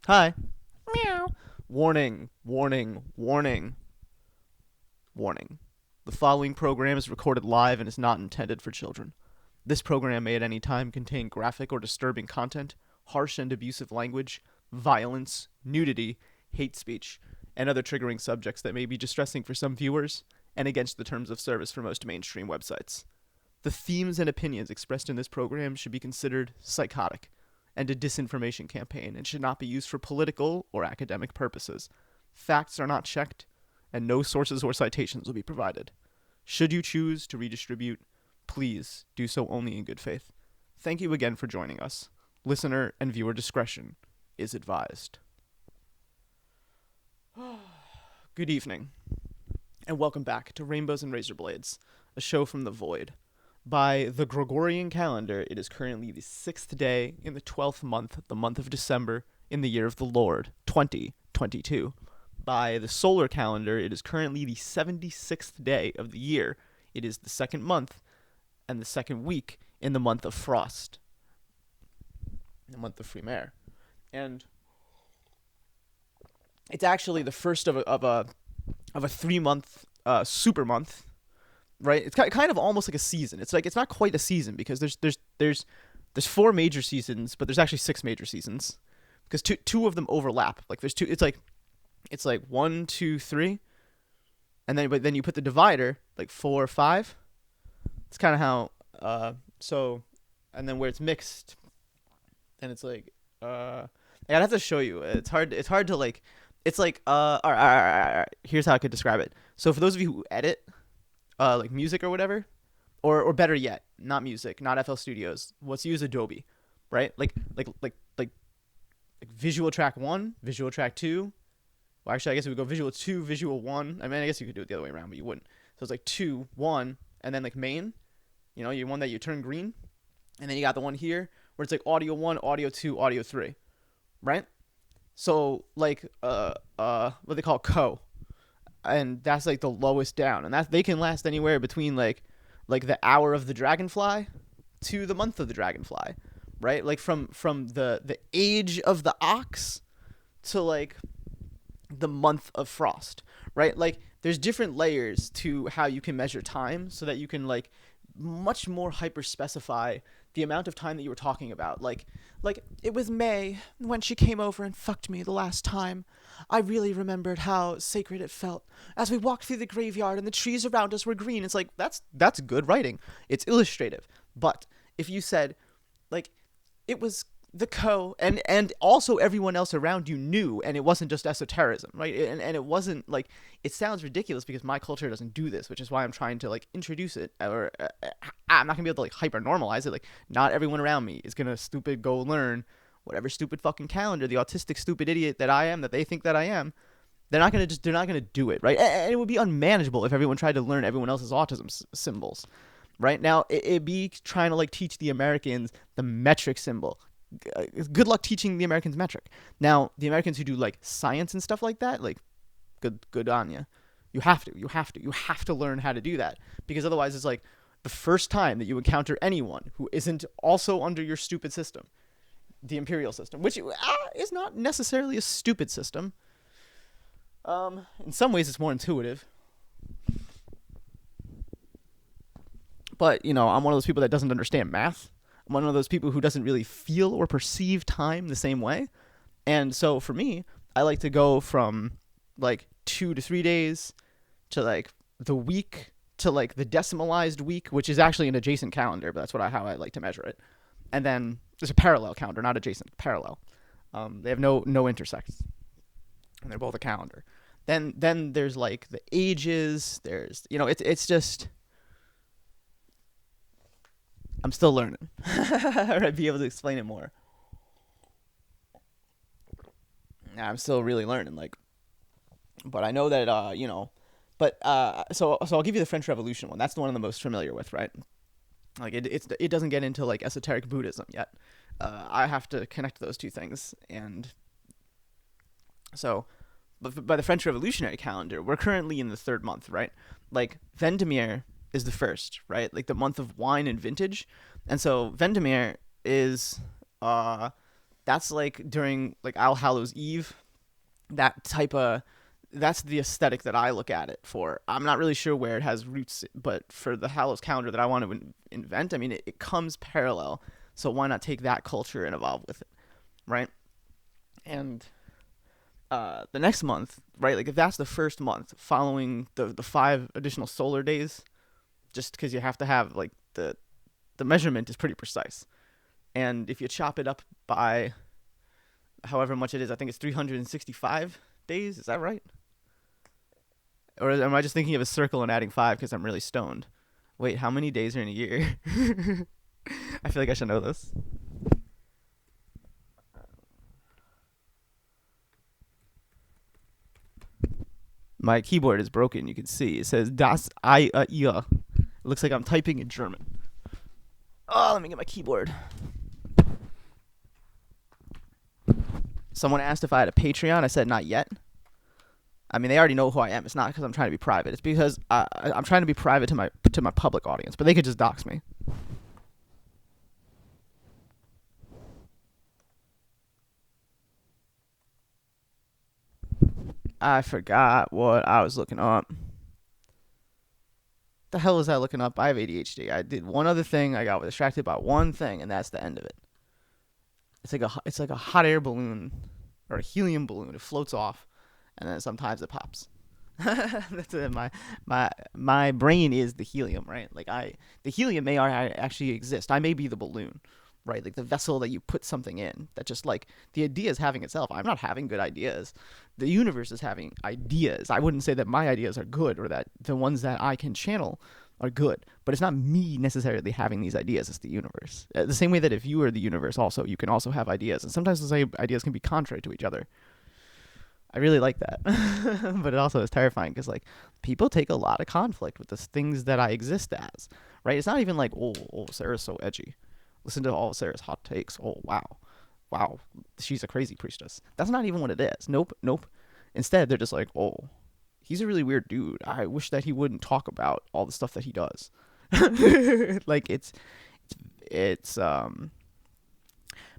Hi. Meow. Warning, warning, warning, warning. The following program is recorded live and is not intended for children. This program may at any time contain graphic or disturbing content, harsh and abusive language, violence, nudity, hate speech, and other triggering subjects that may be distressing for some viewers and against the terms of service for most mainstream websites. The themes and opinions expressed in this program should be considered psychotic and a disinformation campaign and should not be used for political or academic purposes. Facts are not checked, and no sources or citations will be provided. Should you choose to redistribute, please do so only in good faith. Thank you again for joining us. Listener and viewer discretion is advised. Good evening, and welcome back to Rainbows and Razor Blades, a show from the void. By the Gregorian calendar, it is currently the 6th day in the 12th month, the month of December, in the year of the Lord, 2022. By the solar calendar, it is currently the 76th day of the year. It is the second month and the second week in the month of Frost, the month of Frimaire. And it's actually the first of a 3-month super month. Right, it's kind of almost like a season. It's like it's not quite a season because there's 4 major seasons, but there's actually 6 major seasons because two of them overlap. Like there's two. It's like 1, 2, 3, and then you put the divider like 4, 5. It's kind of how so, and then where it's mixed, and it's like I'd have to show you. It's hard to like. It's like all right. Here's how I could describe it. So for those of you who edit. Like music or whatever, or better yet, not music, not FL Studios. Let's use Adobe, right? Like Visual Track 1, Visual Track 2. Well, actually, I guess we would go Visual 2, Visual 1. I mean, I guess you could do it the other way around, but you wouldn't. So it's like 2, 1, and then like main. You know, you one that you turn green, and then you got the one here where it's like Audio 1, Audio 2, Audio 3, right? So like what they call co. And that's like the lowest down, and that they can last anywhere between like the hour of the dragonfly to the month of the dragonfly, right? Like from the age of the ox to like the month of frost, right? Like there's different layers to how you can measure time so that you can like much more hyper specify the amount of time that you were talking about. Like it was May when she came over and fucked me the last time. I really remembered how sacred it felt as we walked through the graveyard and the trees around us were green. It's like that's good writing. It's illustrative. But if you said like it was the and also everyone else around you knew, and it wasn't just esotericism, right? And it wasn't like, it sounds ridiculous because my culture doesn't do this, which is why I'm trying to like introduce it, or I'm not gonna be able to like hyper normalize it. Like not everyone around me is gonna stupid go learn whatever stupid fucking calendar the autistic stupid idiot that I am, that they think that I am. They're not gonna do it, right? And it would be unmanageable if everyone tried to learn everyone else's autism symbols. Right now, it'd be trying to like teach the Americans the metric symbol. Good luck teaching the Americans metric. Now, the Americans who do like science and stuff like that, like good on you. You have to learn how to do that, because otherwise it's like the first time that you encounter anyone who isn't also under your stupid system, the imperial system, which is not necessarily a stupid system. In some ways it's more intuitive. But, you know, I'm one of those people that doesn't understand math. I'm one of those people who doesn't really feel or perceive time the same way. And so for me, I like to go from like 2 to 3 days to like the week to like the decimalized week, which is actually an adjacent calendar, but that's how I like to measure it. And then there's a parallel calendar, not adjacent, parallel. They have no intersects, and they're both a calendar. Then there's like the ages. There's, you know, it's just, I'm still learning. I'd be able to explain it more. I'm still really learning, like, but I know that you know, but so I'll give you the French Revolution one. That's the one I'm the most familiar with, right? Like it doesn't get into like esoteric Buddhism yet. I have to connect those two things, and so, but by the French Revolutionary calendar, we're currently in the 3rd month, right? Like Vendemiaire is the first, right? Like the month of wine and vintage. And so Vendemiaire is Uh, that's like during like All Hallows Eve. That type of that's the aesthetic that I look at it for. I'm not really sure where it has roots, but for the Hallows calendar that I want to invent, I mean, it comes parallel. So why not take that culture and evolve with it, right? And the next month, right? Like if that's the first month following the 5 additional solar days, just because you have to have like the measurement is pretty precise, and if you chop it up by however much it is, I think it's 365 days. Is that right? Or am I just thinking of a circle and adding five because I'm really stoned? Wait, how many days are in a year? I feel like I should know this. My keyboard is broken. You can see it says Das I It looks like I'm typing in German. Oh, let me get my keyboard. Someone asked if I had a Patreon. I said not yet. I mean, they already know who I am. It's not because I'm trying to be private. It's because I'm trying to be private to my public audience. But they could just dox me. I forgot what I was looking up. The hell is that looking up? I have ADHD. I did one other thing. I got distracted by one thing, and that's the end of it. It's like a hot air balloon or a helium balloon. It floats off, and then sometimes it pops. That's it. My brain is the helium, right? The helium may actually exist. I may be the balloon, right? Like the vessel that you put something in. That just like the idea is having itself. I'm not having good ideas. The universe is having ideas. I wouldn't say that my ideas are good or that the ones that I can channel are good, but it's not me necessarily having these ideas. It's the universe. The same way that if you are the universe, also you can also have ideas, and sometimes those ideas can be contrary to each other. I really like that. But it also is terrifying because like people take a lot of conflict with the things that I exist as, right? It's not even like, oh, Sarah's so edgy. Listen to all of Sarah's hot takes. Oh, wow, she's a crazy priestess. That's not even what it is. Nope. Instead, they're just like, oh, he's a really weird dude. I wish that he wouldn't talk about all the stuff that he does. Like it's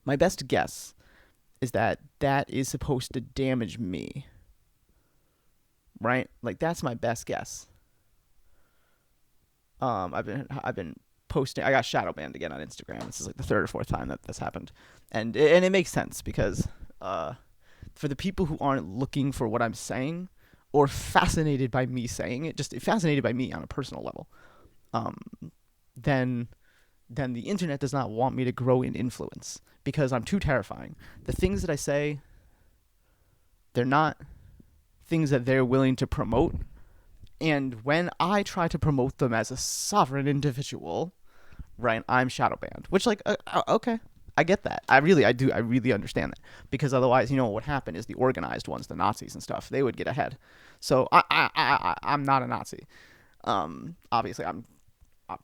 my best guess is that is supposed to damage me, right? Like that's my best guess. I've been posting. I got shadow banned again on Instagram. This is like the third or fourth time that this happened, and it makes sense because for the people who aren't looking for what I'm saying or fascinated by me saying it, just fascinated by me on a personal level, um, then the internet does not want me to grow in influence because I'm too terrifying. The things that I say, they're not things that they're willing to promote. And when I try to promote them as a sovereign individual, right, I'm shadow banned. Which, like, okay, I get that. I really understand that. Because otherwise, what would happen is the organized ones, the Nazis and stuff, they would get ahead. So I'm not a Nazi. Obviously, I'm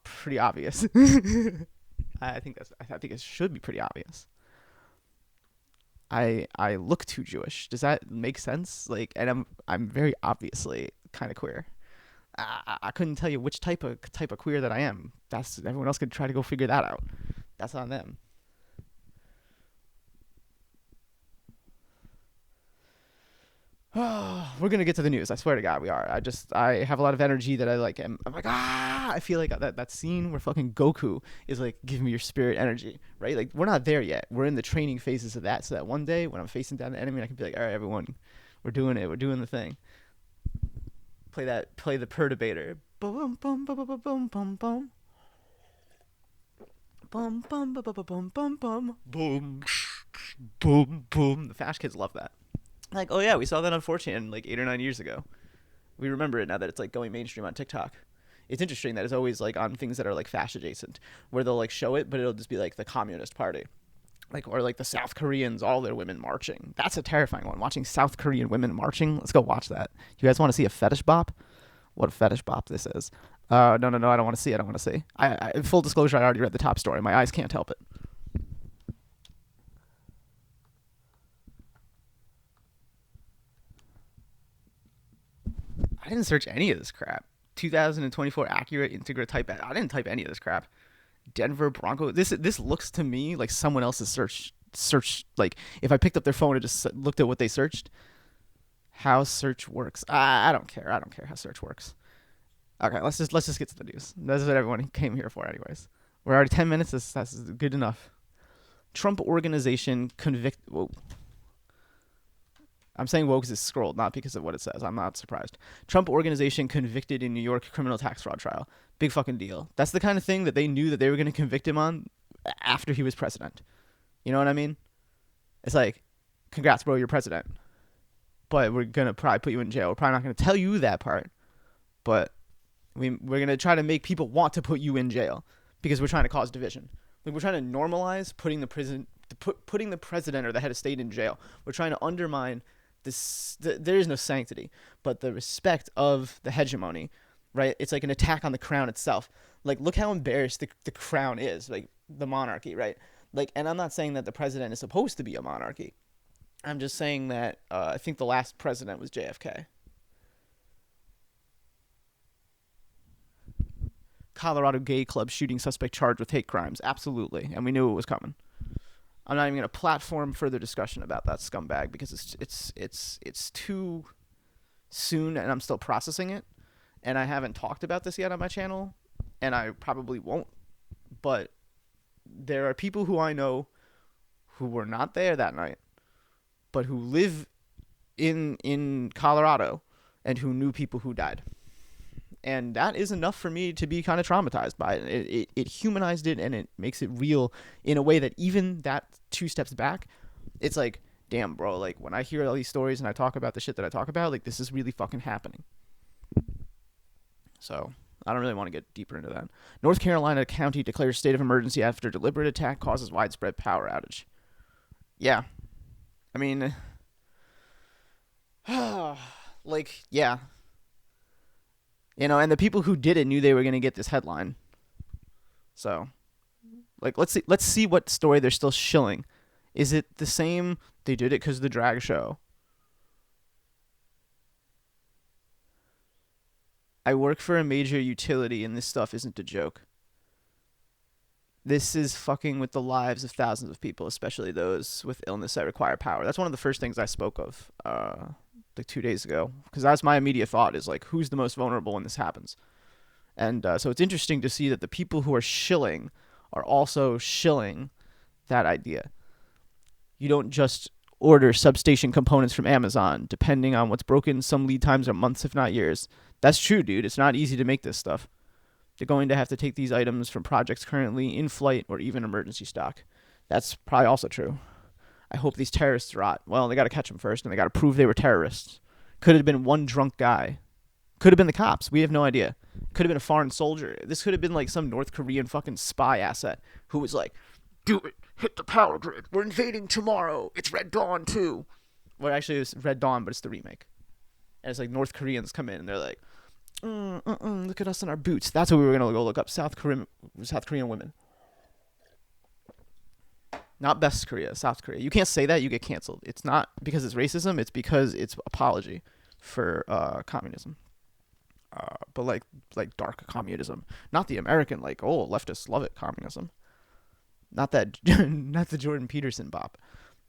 pretty obvious. I think it should be pretty obvious. I look too Jewish. Does that make sense? Like, and I'm very obviously kind of queer. I couldn't tell you which type of queer that I am. That's everyone else could try to go figure that out. That's on them. We're gonna get to the news. I swear to God, we are. I have a lot of energy that I like. I'm like I feel like that scene where fucking Goku is like, give me your spirit energy, right? Like we're not there yet. We're in the training phases of that. So that one day when I'm facing down the enemy, I can be like, all right, everyone, we're doing it. We're doing the thing. Play the perturbator. Boom boom boom boom boom boom boom. Boom boom boom boom boom boom boom boom boom boom. The Fash kids love that. Like, oh yeah, we saw that on 4chan like 8 or 9 years ago. We remember it now that it's like going mainstream on TikTok. It's interesting that it's always like on things that are like Fash adjacent, where they'll like show it, but it'll just be like the Communist Party, like or like the South Koreans, all their women marching. That's a terrifying one. Watching South Korean women marching. Let's go watch that. You guys want to see a fetish bop? What a fetish bop this is. No, I don't want to see. I don't want to see. Full disclosure, I already read the top story. My eyes can't help it. I didn't search any of this crap. 2024 accurate Integra type. I didn't type any of this crap. Denver Broncos. This looks to me like someone else's search. Like if I picked up their phone and just looked at what they searched, how search works. I don't care. I don't care how search works. Okay, let's just get to the news. That's what everyone came here for, anyways. We're already 10 minutes. That's good enough. Trump organization convict. Whoa. I'm saying whoa because it's scrolled, not because of what it says. I'm not surprised. Trump organization convicted in New York criminal tax fraud trial. Big fucking deal. That's the kind of thing that they knew that they were going to convict him on after he was president. You know what I mean? It's like, congrats, bro, you're president. But we're going to probably put you in jail. We're probably not going to tell you that part. But we're going to try to make people want to put you in jail because we're trying to cause division. Like, we're trying to normalize putting the president or the head of state in jail. We're trying to undermine there is no sanctity, but the respect of the hegemony, right? It's like an attack on the crown itself. Like, look how embarrassed the crown is, like the monarchy, right? Like, and I'm not saying that the president is supposed to be a monarchy. I'm just saying that I think the last president was JFK. Colorado gay club shooting suspect charged with hate crimes. Absolutely, and we knew it was coming. I'm not even going to platform further discussion about that scumbag because it's too soon and I'm still processing it. And I haven't talked about this yet on my channel, and I probably won't. But there are people who I know who were not there that night, but who live in Colorado and who knew people who died. And that is enough for me to be kind of traumatized by it. It humanized it, and it makes it real in a way that even that 2 steps back, it's like, damn, bro, like when I hear all these stories and I talk about the shit that I talk about, like this is really fucking happening. So I don't really want to get deeper into that. North Carolina county declares state of emergency after deliberate attack causes widespread power outage. Yeah. I mean, like, yeah. You know, and the people who did it knew they were going to get this headline. So, like, let's see what story they're still shilling. Is it the same, they did it because of the drag show? I work for a major utility and this stuff isn't a joke. This is fucking with the lives of thousands of people, especially those with illness that require power. That's one of the first things I spoke of like 2 days ago, because that's my immediate thought is like, who's the most vulnerable when this happens? And so it's interesting to see that the people who are shilling are also shilling that idea. You don't just order substation components from Amazon. Depending on what's broken, some lead times are months, if not years. That's true, dude. It's not easy to make this stuff. They're going to have to take these items from projects currently in flight or even emergency stock. That's probably also true. I hope these terrorists rot. Well, they got to catch them first, and they got to prove they were terrorists. Could have been one drunk guy. Could have been the cops. We have no idea. Could have been a foreign soldier. This could have been like some North Korean fucking spy asset who was like, do it. Hit the power grid. We're invading tomorrow. It's Red Dawn 2. Well, actually, it was Red Dawn, but it's the remake. And it's like North Koreans come in, and they're like, look at us in our boots. That's what we were going to go look up. South Korean women. Not best Korea, South Korea. You can't say that, you get canceled. It's not because it's racism, it's because it's apology for communism. But like dark communism. Not the American, like, oh, leftists love it communism. Not that, not the Jordan Peterson bop.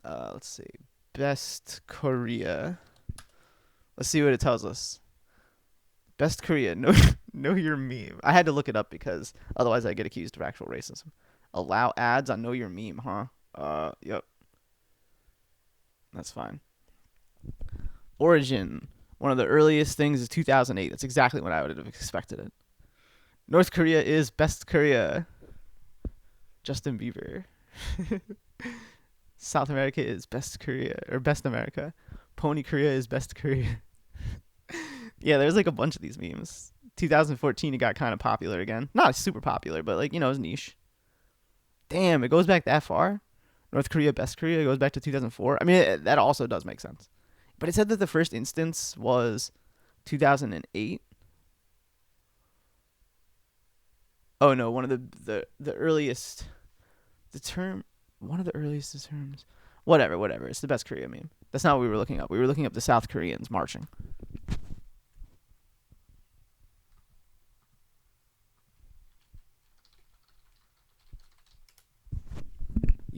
Let's see. Best Korea. Let's see what it tells us. Best Korea. Know your meme. I had to look it up because otherwise I get accused of actual racism. Allow ads on Know Your Meme, huh? Yep. That's fine. Origin. One of the earliest things is 2008. That's exactly what I would have expected it. North Korea is best Korea. Justin Bieber. South America is best Korea, or best America. Pony Korea is best Korea. Yeah, there's like a bunch of these memes. 2014, it got kind of popular again. Not super popular, but like, you know, it was niche. Damn, it goes back that far? North Korea, best Korea, goes back to 2004. I mean, that also does make sense. But it said that the first instance was 2008. Oh, no, one of the earliest... one of the earliest terms... Whatever. It's the best Korea meme. That's not what we were looking up. We were looking up the South Koreans marching.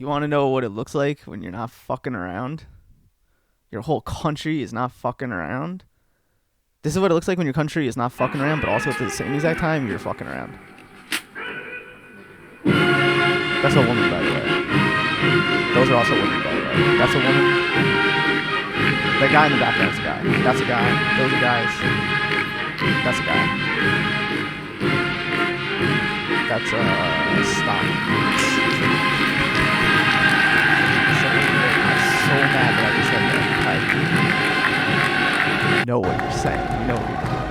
You want to know what it looks like when you're not fucking around? Your whole country is not fucking around. This is what it looks like when your country is not fucking around, but also at the same exact time you're fucking around. That's a woman, by the way. Those are also women, by the way. That's a woman. That guy in the background's a guy. That's a guy. Those are guys. That's a guy. That's stop. I'm so mad that I just said that. I know what you're saying. You know what you're doing.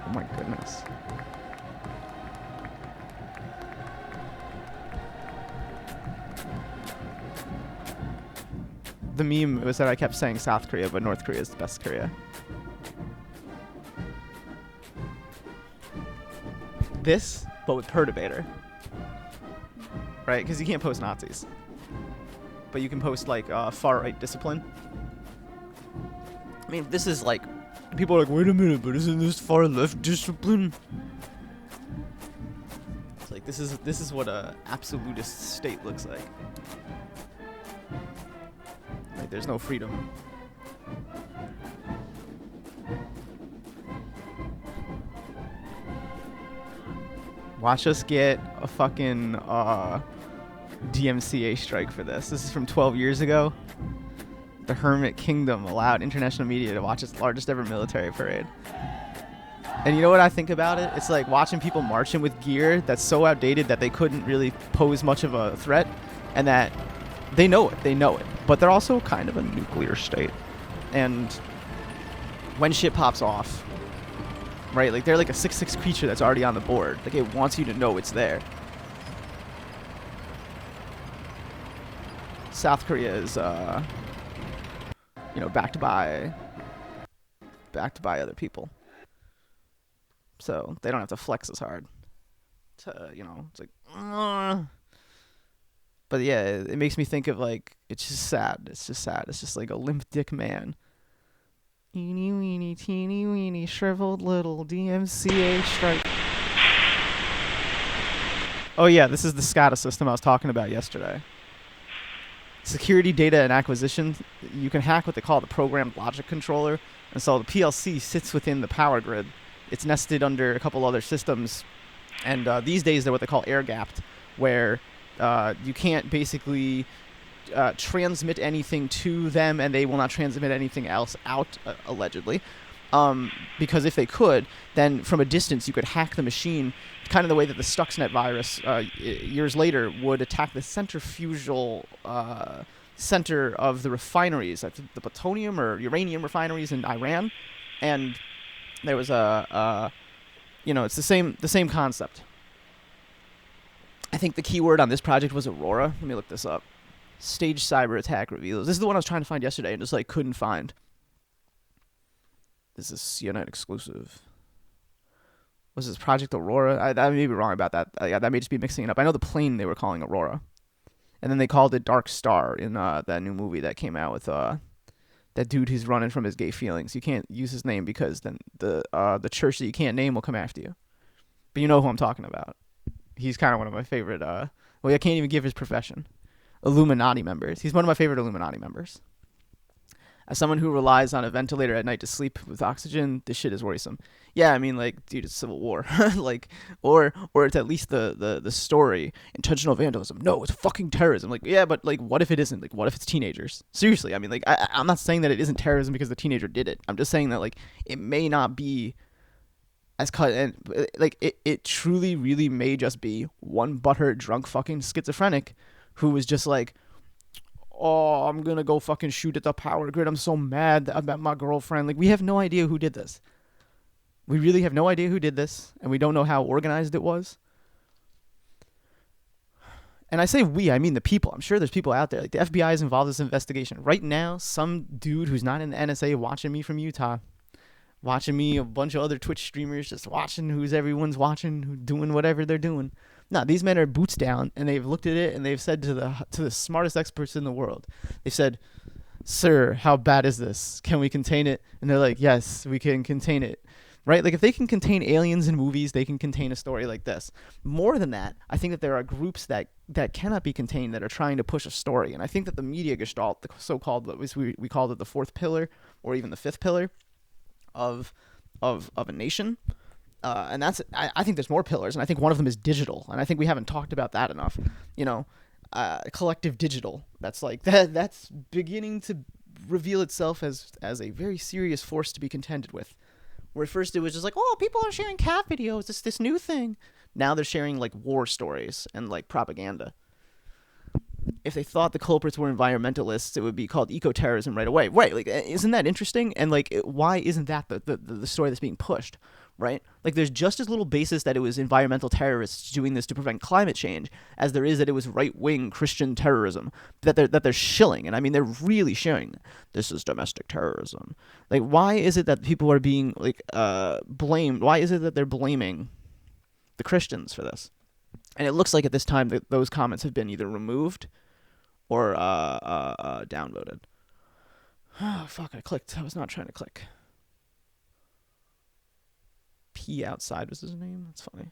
Oh my goodness. The meme was that I kept saying South Korea, but North Korea is the best Korea. This, but with Perturbator. Right? Because you can't post Nazis. But you can post, like, far-right discipline. I mean, this is, like... People are like, wait a minute, but isn't this far-left discipline? It's like, this is what a absolutist state looks like. Like, there's no freedom. Watch us get a fucking DMCA strike for this. This is from 12 years ago. The Hermit Kingdom allowed international media to watch its largest ever military parade. And you know what I think about it? It's like watching people marching with gear that's so outdated that they couldn't really pose much of a threat, and that they know it. But they're also kind of a nuclear state. And when shit pops off, right, like they're like a 6'6" creature that's already on the board. Like it wants you to know it's there. South Korea is, backed by other people. So they don't have to flex as hard. It's like, But yeah, it makes me think of like, it's just sad. It's just like a limp dick man. Eeny weeny teeny weeny shriveled little DMCA strike. Oh yeah, this is the SCADA system I was talking about yesterday. Security data and acquisition. You can hack what they call the programmed logic controller. And so the PLC sits within the power grid. It's nested under a couple other systems. And these days they're what they call air-gapped, where you can't basically transmit anything to them, and they will not transmit anything else out, allegedly. Because if they could, then from a distance you could hack the machine, kind of the way that the Stuxnet virus years later would attack the centrifugal center of the refineries, the plutonium or uranium refineries in Iran. And there was it's the same concept. I think the keyword on this project was Aurora. Let me look this up. Stage cyber attack reveals. This is the one I was trying to find yesterday and just like couldn't find. This is CNN exclusive. Was this Project Aurora? I may be wrong about that. That may just be mixing it up. I know the plane they were calling Aurora. And then they called it Dark Star in that new movie that came out with that dude who's running from his gay feelings. You can't use his name because then the church that you can't name will come after you. But you know who I'm talking about. He's kind of one of my favorite, I can't even give his profession. Illuminati members. He's one of my favorite Illuminati members. As someone who relies on a ventilator at night to sleep with oxygen, this shit is worrisome. Yeah, I mean, like, dude, it's civil war. Like, or it's at least the story, intentional vandalism. No, it's fucking terrorism. Like, yeah, but, like, what if it isn't? Like, what if it's teenagers? Seriously, I mean, like, I'm not saying that it isn't terrorism because the teenager did it. I'm just saying that, like, it may not be as cut, and, like, it truly, really may just be one butthurt, drunk, fucking schizophrenic who was just like, oh, I'm gonna go fucking shoot at the power grid. I'm so mad about my girlfriend. Like, we have no idea who did this. We really have no idea who did this, and we don't know how organized it was. And I say we, I mean the people. I'm sure there's people out there. Like, the FBI is involved in this investigation. Right now, some dude who's not in the NSA watching me from Utah, watching me, a bunch of other Twitch streamers just watching everyone's watching, who doing whatever they're doing. No, these men are boots down, and they've looked at it, and they've said to the smartest experts in the world, they said, "Sir, how bad is this? Can we contain it?" And they're like, "Yes, we can contain it. right? Like if they can contain aliens in movies, they can contain a story like this. More than that, I think that there are groups that cannot be contained that are trying to push a story, and I think that the media gestalt, the so-called, we called it the fourth pillar or even the fifth pillar of a nation. And that's I think there's more pillars, and I think one of them is digital, and I think we haven't talked about that enough. You know, collective digital. That's like that's beginning to reveal itself as a very serious force to be contended with. Where at first it was just like, oh, people are sharing cat videos, it's this new thing. Now they're sharing like war stories and like propaganda. If they thought the culprits were environmentalists, it would be called eco-terrorism right away. Right, like, isn't that interesting? And like, why isn't that the story that's being pushed? Right? Like, there's just as little basis that it was environmental terrorists doing this to prevent climate change as there is that it was right-wing Christian terrorism that they're shilling. And I mean, they're really showing this is domestic terrorism. Like, why is it that people are being like blamed? Why is it that they're blaming the Christians for this? And it looks like at this time that those comments have been either removed or downvoted. Oh, fuck, I clicked. I was not trying to click. P outside was his name. That's funny.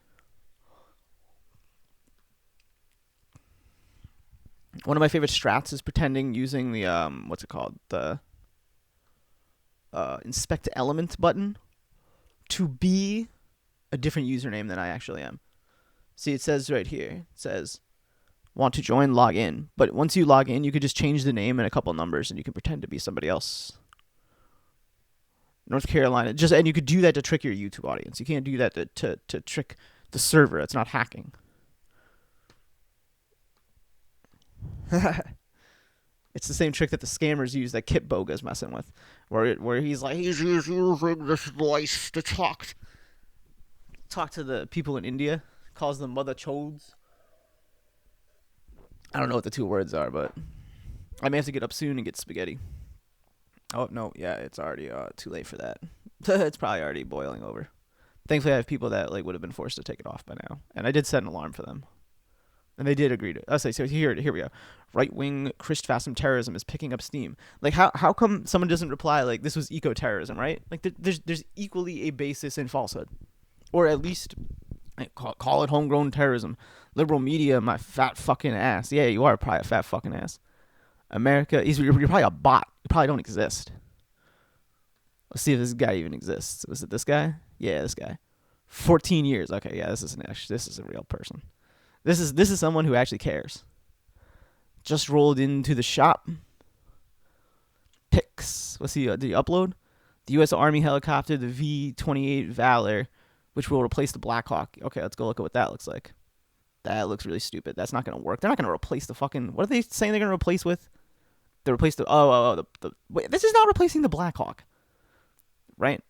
One of my favorite strats is pretending using the what's it called, the inspect element button to be a different username than I actually am. See, it says right here. It says want to join, log in. But once you log in, you could just change the name and a couple numbers, and you can pretend to be somebody else. North Carolina, and you could do that to trick your YouTube audience. You can't do that to trick the server. It's not hacking. It's the same trick that the scammers use that Kip Boga's messing with, where he's like he's using this voice to talk to the people in India, calls them mother chodes. I don't know what the two words are, but I may have to get up soon and get spaghetti. Oh, no, yeah, it's already too late for that. It's probably already boiling over. Thankfully, I have people that like would have been forced to take it off by now. And I did set an alarm for them. And they did agree to it. I'll say, so here we go. Right-wing Christfascism terrorism is picking up steam. Like, how come someone doesn't reply, like, this was eco-terrorism, right? Like, there's equally a basis in falsehood. Or at least, call it homegrown terrorism. Liberal media, my fat fucking ass. Yeah, you are probably a fat fucking ass. America, you're probably a bot. You probably don't exist. Let's see if this guy even exists. Was it this guy? Yeah, this guy. 14 years. Okay, yeah, this is a real person. This is someone who actually cares. Just rolled into the shop. Pics. Let's see. Did you upload? The U.S. Army helicopter, the V-28 Valor, which will replace the Black Hawk. Okay, let's go look at what that looks like. That looks really stupid. That's not going to work. They're not going to replace the fucking... What are they saying they're going to replace with? They replace the... Wait, this is not replacing the Black Hawk. Right?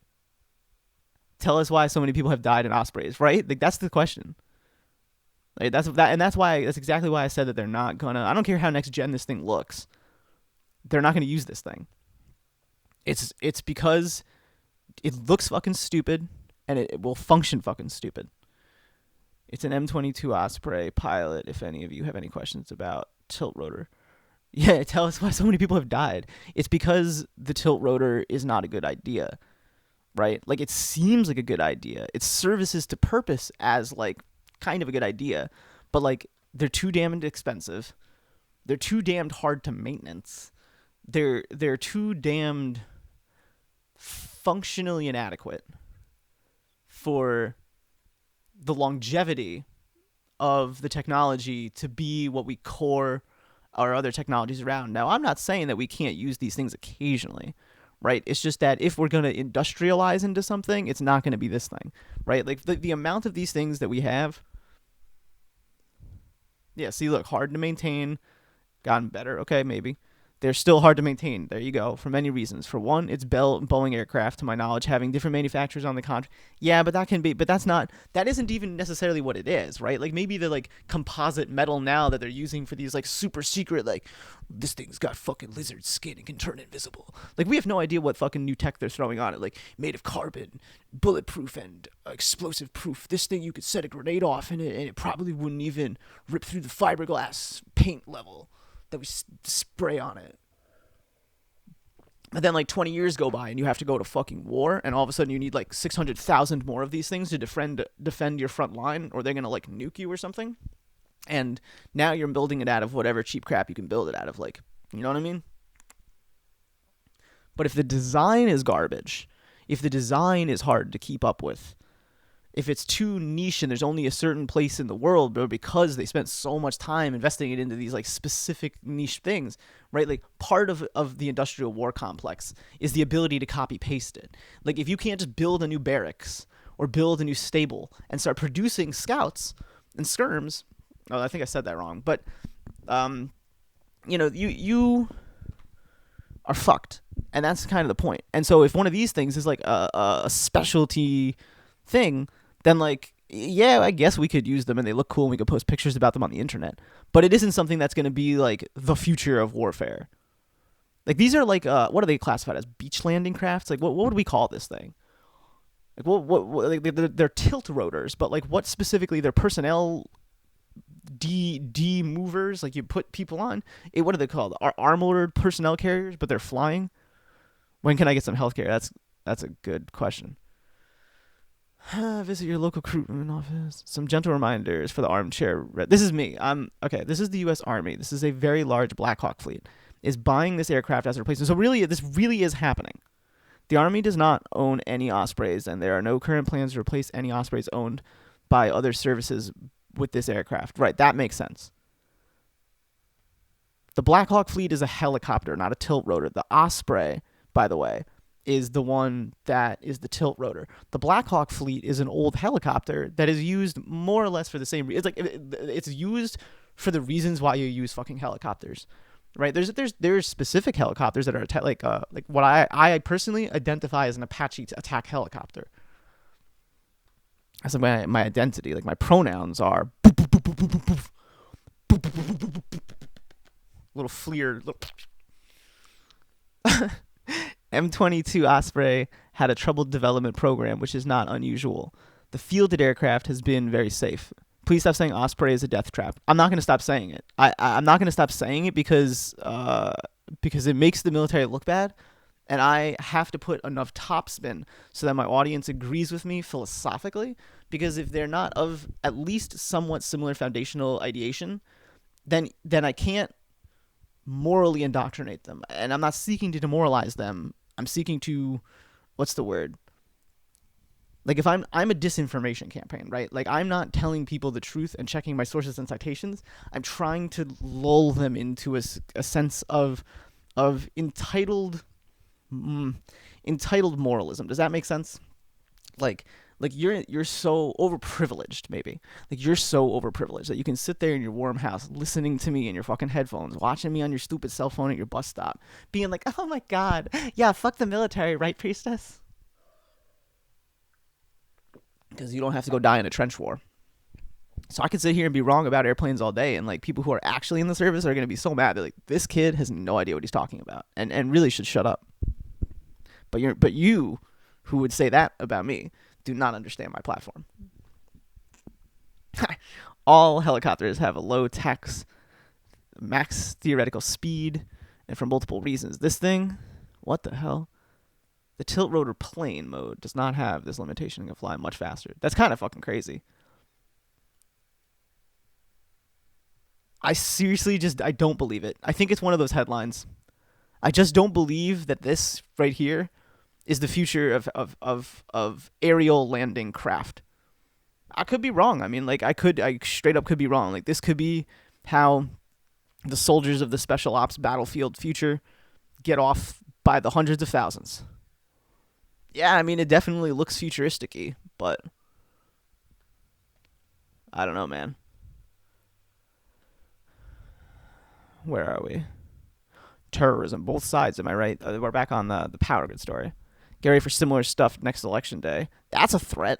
Tell us why so many people have died in Ospreys, right? Like, that's the question. Like, that's exactly why I said that they're not going to... I don't care how next gen this thing looks. They're not going to use this thing. It's because it looks fucking stupid, and it will function fucking stupid. It's an M22 Osprey pilot, if any of you have any questions about tilt rotor. Yeah, tell us why so many people have died. It's because the tilt rotor is not a good idea, right? Like, it seems like a good idea. It services to purpose as, like, kind of a good idea. But, like, they're too damned expensive. They're too damned hard to maintenance. They're too damned functionally inadequate for the longevity of the technology to be what we core our other technologies around. Now, I'm not saying that we can't use these things occasionally, right? It's just that if we're going to industrialize into something, it's not going to be this thing, right? Like, the amount of these things that we have, yeah, see, look, hard to maintain, gotten better, okay, maybe. They're still hard to maintain. There you go. For many reasons. For one, it's Boeing aircraft, to my knowledge, having different manufacturers on the contract. Yeah, but that isn't even necessarily what it is, right? Like, maybe the, like, composite metal now that they're using for these, like, super secret, like, this thing's got fucking lizard skin and can turn invisible. Like, we have no idea what fucking new tech they're throwing on it. Like, made of carbon, bulletproof, and explosive proof. This thing, you could set a grenade off in it, and it probably wouldn't even rip through the fiberglass paint level that we spray on it. But then like 20 years go by and you have to go to fucking war, and all of a sudden you need like 600,000 more of these things to defend your front line, or they're gonna like nuke you or something. And now you're building it out of whatever cheap crap you can build it out of, like, you know what I mean? But if the design is garbage, if the design is hard to keep up with, if it's too niche and there's only a certain place in the world, but because they spent so much time investing it into these like specific niche things, right? Like part of the industrial war complex is the ability to copy paste it. Like if you can't just build a new barracks or build a new stable and start producing scouts and skirms, oh, I think I said that wrong, but you are fucked, and that's kind of the point. And so if one of these things is like a specialty thing, then like, yeah, I guess we could use them and they look cool and we could post pictures about them on the internet, but it isn't something that's going to be like the future of warfare. Like these are like what are they classified as? Beach landing crafts? Like what would we call this thing? Like what like they're tilt rotors, but like what specifically? They're personnel D movers, like you put people on. What are they called? Armored personnel carriers, but they're flying. When can I get some healthcare? That's a good question. Visit your local recruitment office. Some gentle reminders for the armchair. This is me. Okay. This is the U.S. Army. This is a very large Black Hawk fleet. Is buying this aircraft as a replacement. So really, this really is happening. The Army does not own any Ospreys, and there are no current plans to replace any Ospreys owned by other services with this aircraft. Right, that makes sense. The Black Hawk fleet is a helicopter, not a tilt rotor. The Osprey, by the way, is the one that is the tilt rotor. The Black Hawk fleet is an old helicopter that is used more or less for the same reason. It's like it's used for the reasons why you use fucking helicopters, right? There's specific helicopters that are like what I personally identify as an Apache attack helicopter. That's like my identity. Like my pronouns are little FLIR. M22 Osprey had a troubled development program, which is not unusual. The fielded aircraft has been very safe. Please stop saying Osprey is a death trap. I'm not going to stop saying it. I'm not going to stop saying it because it makes the military look bad, and I have to put enough topspin so that my audience agrees with me philosophically, because if they're not of at least somewhat similar foundational ideation, then I can't morally indoctrinate them. And I'm not seeking to demoralize them. I'm seeking to, what's the word? Like if I'm a disinformation campaign, right? Like I'm not telling people the truth and checking my sources and citations. I'm trying to lull them into a sense of entitled moralism. Does that make sense? Like you're so overprivileged, maybe. Like you're so overprivileged that you can sit there in your warm house listening to me in your fucking headphones, watching me on your stupid cell phone at your bus stop, being like, oh my god, yeah, fuck the military, right, priestess? Because you don't have to go die in a trench war. So I could sit here and be wrong about airplanes all day, and like people who are actually in the service are going to be so mad. They're like, this kid has no idea what he's talking about, and really should shut up. But you, who would say that about me, do not understand my platform. All helicopters have a low tax, max theoretical speed, and for multiple reasons. This thing, what the hell? The tilt rotor plane mode does not have this limitation and can fly much faster. That's kind of fucking crazy. I seriously I don't believe it. I think it's one of those headlines. I just don't believe that this right here is the future of aerial landing craft. I could be wrong. I mean, like I straight up could be wrong. Like this could be how the soldiers of the special ops battlefield future get off by the hundreds of thousands. Yeah, I mean, it definitely looks futuristic-y, but I don't know, man. Where are we? Terrorism, both sides, am I right? We're back on the power grid story. Get ready for similar stuff next election day. That's a threat.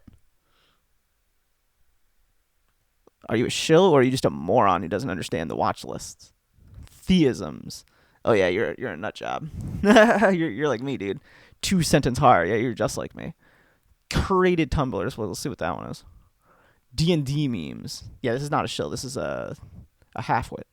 Are you a shill or are you just a moron who doesn't understand the watch lists? Theisms. Oh yeah, you're a nut job. you're like me, dude. 2-sentence hard. Yeah, you're just like me. Curated tumblers. Well, let's see what that one is. D&D memes. Yeah, this is not a shill. This is a halfwit.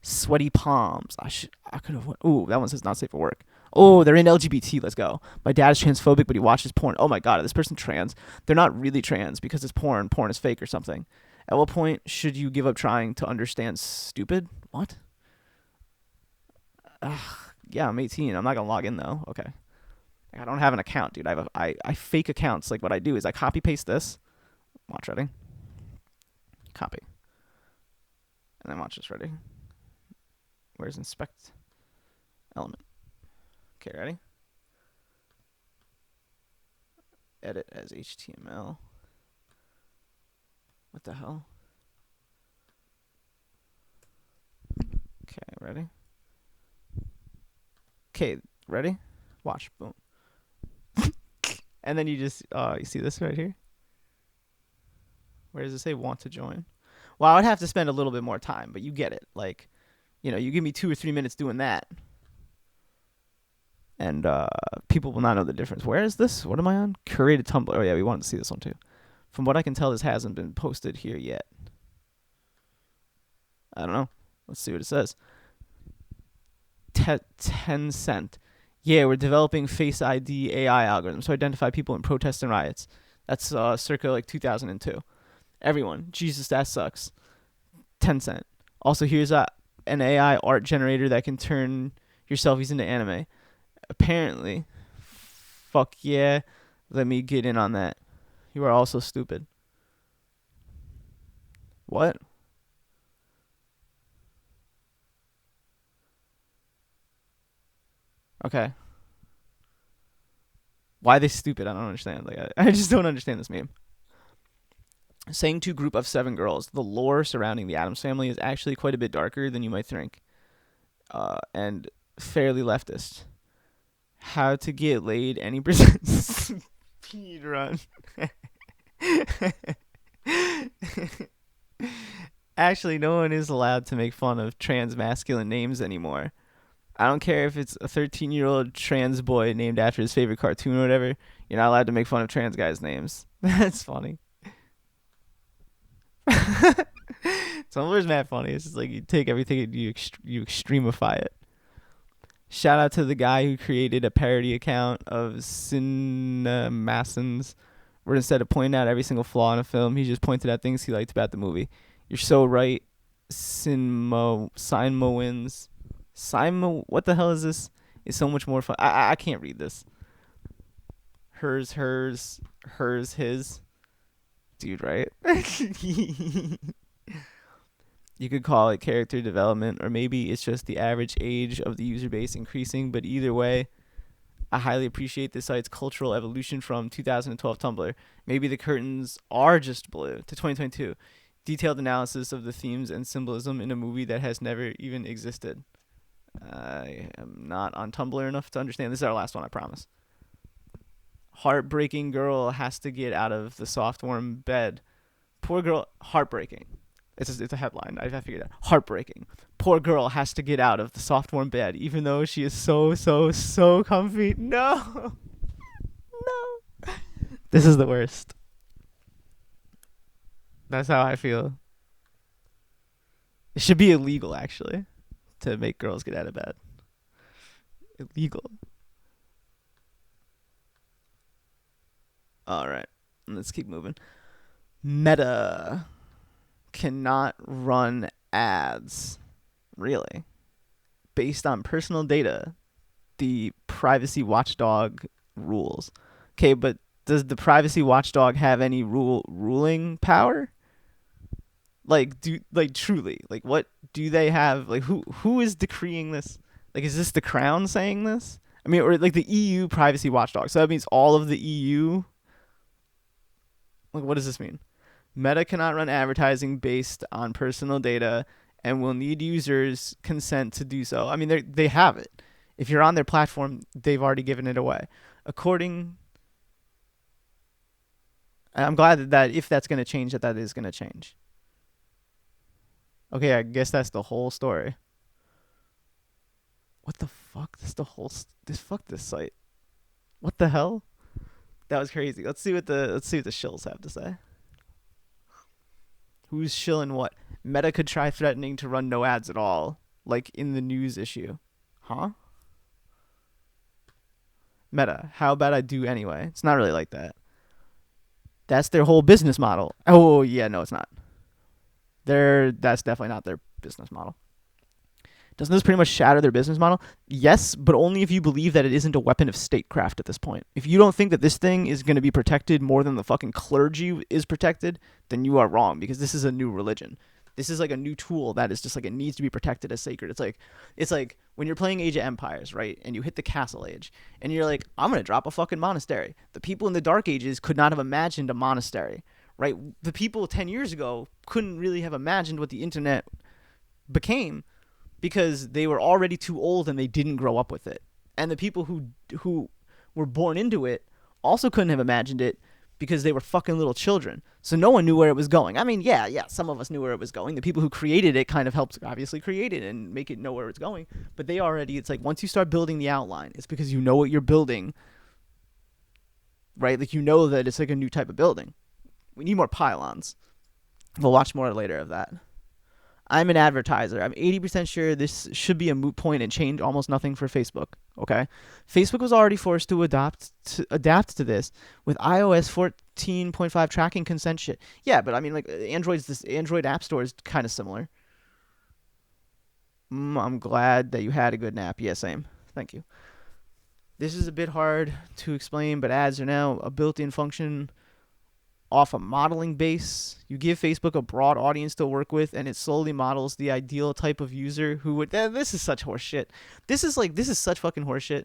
Sweaty palms. I could have. Ooh, that one says not safe for work. Oh, they're in LGBT. Let's go. My dad is transphobic, but he watches porn. Oh my god, is this person trans? They're not really trans because it's porn. Porn is fake or something. At what point should you give up trying to understand stupid? What? Ugh, yeah, I'm 18. I'm not gonna log in though. Okay. I don't have an account, dude. I fake accounts. Like what I do is I copy paste this. Watch, ready? Copy. And then watch this, ready? Where's inspect element? Okay, ready? Edit as HTML. What the hell? Okay, ready? Okay, ready? Watch, boom. And then you just, you see this right here? Where does it say want to join? Well, I would have to spend a little bit more time, but you get it. Like, you know, you give me 2 or 3 minutes doing that, and people will not know the difference. Where is this? What am I on? Curated Tumblr. Oh, yeah, we wanted to see this one too. From what I can tell, this hasn't been posted here yet. I don't know. Let's see what it says. Tencent. Yeah, we're developing Face ID AI algorithms to identify people in protests and riots. That's circa like 2002. Everyone. Jesus, that sucks. Tencent. Also, here's an AI art generator that can turn your selfies into anime. Apparently. Fuck yeah. Let me get in on that. You are also stupid. What? Okay. Why are they stupid? I don't understand. Like I just don't understand this meme. Saying to group of 7 girls, the lore surrounding the Addams family is actually quite a bit darker than you might think, and fairly leftist. How to get laid? Any percent speed run. Actually, no one is allowed to make fun of trans masculine names anymore. I don't care if it's a 13-year-old trans boy named after his favorite cartoon or whatever. You're not allowed to make fun of trans guys' names. That's funny. Tumblr's mad funny. It's just like you take everything and you extremify it. Shout out to the guy who created a parody account of CinemaSins, where instead of pointing out every single flaw in a film, he just pointed out things he liked about the movie. You're so right. Wins. What the hell is this? It's so much more fun. I can't read this. Hers, his. Dude, right? You could call it character development, or maybe it's just the average age of the user base increasing, but either way, I highly appreciate the site's cultural evolution from 2012 Tumblr. Maybe the curtains are just blue to 2022. Detailed analysis of the themes and symbolism in a movie that has never even existed. I am not on Tumblr enough to understand. This is our last one, I promise. Heartbreaking girl has to get out of the soft, warm bed. Poor girl, heartbreaking. It's a headline. I figured out. Heartbreaking. Poor girl has to get out of the soft, warm bed, even though she is so comfy. No. No. This is the worst. That's how I feel. It should be illegal, actually, to make girls get out of bed. Illegal. All right. Let's keep moving. Meta cannot run ads. Really? Based on personal data, the privacy watchdog rules. Okay, but does the privacy watchdog have any ruling power? Like truly, like what do they have? Like who is decreeing this? Like is this the Crown saying this? I mean, or like the EU privacy watchdog. So that means all of the EU. Like what does this mean? Meta cannot run advertising based on personal data and will need users' consent to do so. I mean, they have it. If you're on their platform, they've already given it away. I'm glad that if that's going to change, that is going to change. Okay, I guess that's the whole story. What the fuck? Fuck this site. What the hell? That was crazy. Let's see what the shills have to say. Who's shilling what? Meta could try threatening to run no ads at all, like in the news issue. Huh? Meta. How about I do anyway? It's not really like that. That's their whole business model. Oh, yeah, no, it's not. That's definitely not their business model. Doesn't this pretty much shatter their business model? Yes, but only if you believe that it isn't a weapon of statecraft at this point. If you don't think that this thing is going to be protected more than the fucking clergy is protected, then you are wrong, because this is a new religion. This is like a new tool that is just like, it needs to be protected as sacred. It's like when you're playing Age of Empires, right? And you hit the Castle Age, and you're like, I'm going to drop a fucking monastery. The people in the Dark Ages could not have imagined a monastery, right? The people 10 years ago couldn't really have imagined what the internet became, because they were already too old and they didn't grow up with it. And the people who were born into it also couldn't have imagined it, because they were fucking little children. So no one knew where it was going. I mean, yeah, some of us knew where it was going. The people who created it kind of helped obviously create it and make it know where it's going. But they already, it's like once you start building the outline, it's because you know what you're building, right? Like you know that it's like a new type of building. We need more pylons. We'll watch more later of that. I'm an advertiser. I'm 80% sure this should be a moot point and change almost nothing for Facebook. Okay, Facebook was already forced to adapt to this with iOS 14.5 tracking consent shit. Yeah, but I mean, like this Android App Store is kind of similar. I'm glad that you had a good nap. Yeah, same. Thank you. This is a bit hard to explain, but ads are now a built-in function off a modeling base. You give Facebook a broad audience to work with, and it slowly models the ideal type of user who would. This is such horseshit. This is such fucking horseshit.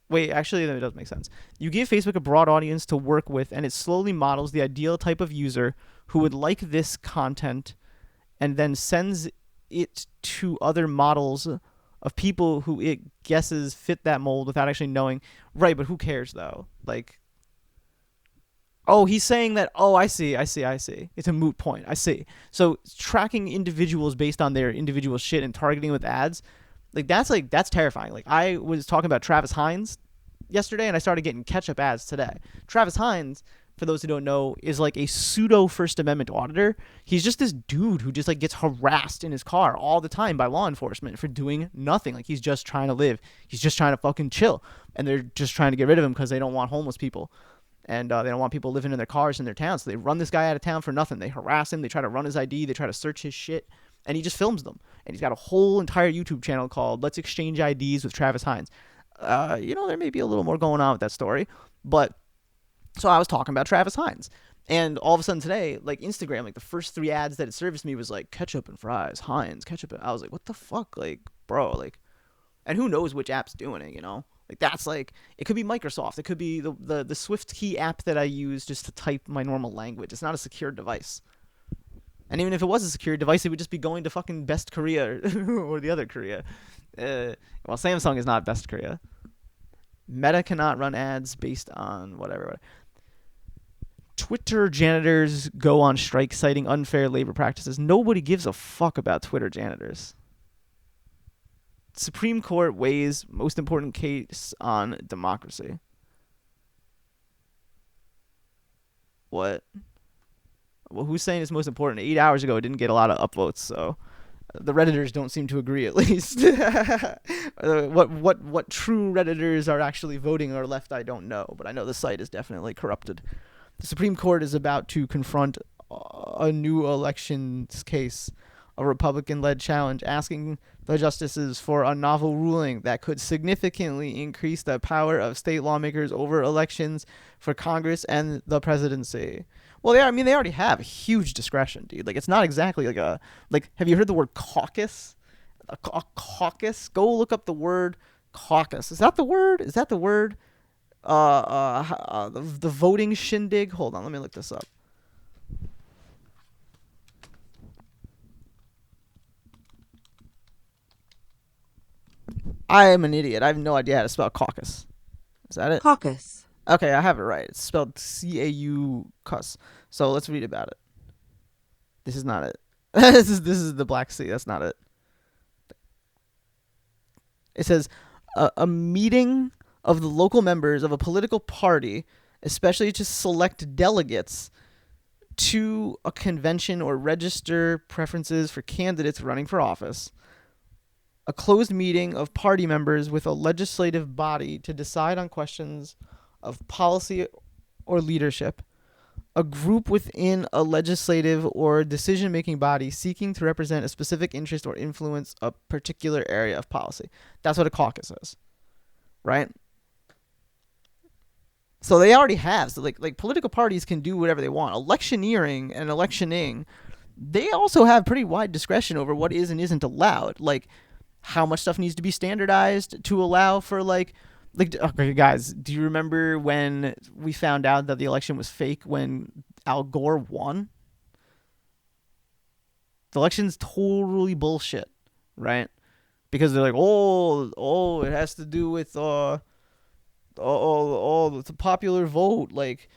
Wait, actually, that does make sense. You give Facebook a broad audience to work with, and it slowly models the ideal type of user who would like this content, and then sends it to other models of people who it guesses fit that mold without actually knowing. Right, but who cares though? Like, oh, he's saying that, oh, I see. It's a moot point. I see. So tracking individuals based on their individual shit and targeting with ads, that's terrifying. Like I was talking about Travis Hines yesterday, and I started getting ketchup ads today. Travis Hines, for those who don't know, is like a pseudo First Amendment auditor. He's just this dude who just like gets harassed in his car all the time by law enforcement for doing nothing. Like he's just trying to live. He's just trying to fucking chill. And they're just trying to get rid of him because they don't want homeless people. And they don't want people living in their cars in their town. So they run this guy out of town for nothing. They harass him. They try to run his ID. They try to search his shit. And he just films them. And he's got a whole entire YouTube channel called Let's Exchange IDs with Travis Hines. There may be a little more going on with that story. But so I was talking about Travis Hines, and all of a sudden today, like Instagram, like the first 3 ads that it serviced me was like ketchup and fries, Heinz, ketchup. I was like, what the fuck? Like, bro, like, and who knows which app's doing it, Like that's like, it could be Microsoft. It could be the Swift Key app that I use just to type my normal language. It's not a secure device. And even if it was a secure device, it would just be going to fucking Best Korea or the other Korea. Well, Samsung is not Best Korea. Meta cannot run ads based on whatever. Twitter janitors go on strike citing unfair labor practices. Nobody gives a fuck about Twitter janitors. Supreme Court weighs most important case on democracy. What? Well, who's saying it's most important? 8 hours ago, it didn't get a lot of upvotes, so the Redditors don't seem to agree, at least. What true Redditors are actually voting or left, I don't know, but I know the site is definitely corrupted. The Supreme Court is about to confront a new elections case, a Republican-led challenge asking the justices for a novel ruling that could significantly increase the power of state lawmakers over elections for Congress and the presidency. Well, they already have huge discretion, dude. Like, it's not exactly like, have you heard the word caucus? A caucus? Go look up the word caucus. Is that the word? The voting shindig. Hold on, let me look this up. I am an idiot. I have no idea how to spell caucus. Is that it? Caucus. Okay, I have it right. It's spelled C-A-U-cus. So let's read about it. This is not it. this is the Black Sea. That's not it. It says a meeting of the local members of a political party, especially to select delegates to a convention or register preferences for candidates running for office. a closed meeting of party members with a legislative body to decide on questions of policy or leadership. A group within a legislative or decision-making body seeking to represent a specific interest or influence a particular area of policy. That's what a caucus is, right? So they already have. So like political parties can do whatever they want. Electioneering and electioning, they also have pretty wide discretion over what is and isn't allowed. Like how much stuff needs to be standardized to allow for like okay, guys, do you remember when we found out that the election was fake when Al Gore won? The election's totally bullshit, right? Because they're like, oh, it has to do with the popular vote. Like,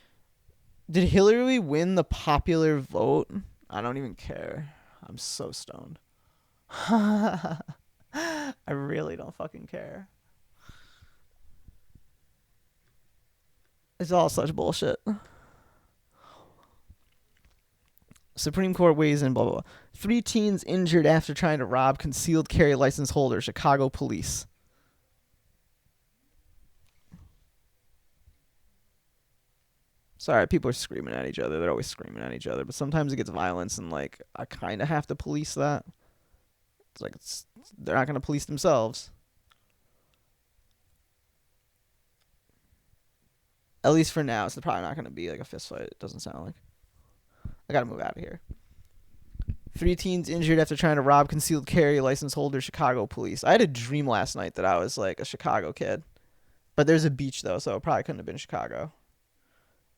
did Hillary win the popular vote? I don't even care. I'm so stoned. I really don't fucking care. It's all such bullshit. Supreme Court weighs in, blah, blah, blah. 3 teens injured after trying to rob concealed carry license holder, Chicago police. Sorry, people are screaming at each other. They're always screaming at each other. But sometimes it gets violence, and, like, I kind of have to police that. It's like, they're not going to police themselves. At least for now, it's probably not going to be, like, a fist fight. It doesn't sound like. I got to move out of here. 3 teens injured after trying to rob concealed carry license holder, Chicago police. I had a dream last night that I was, like, a Chicago kid. But there's a beach, though, so it probably couldn't have been Chicago.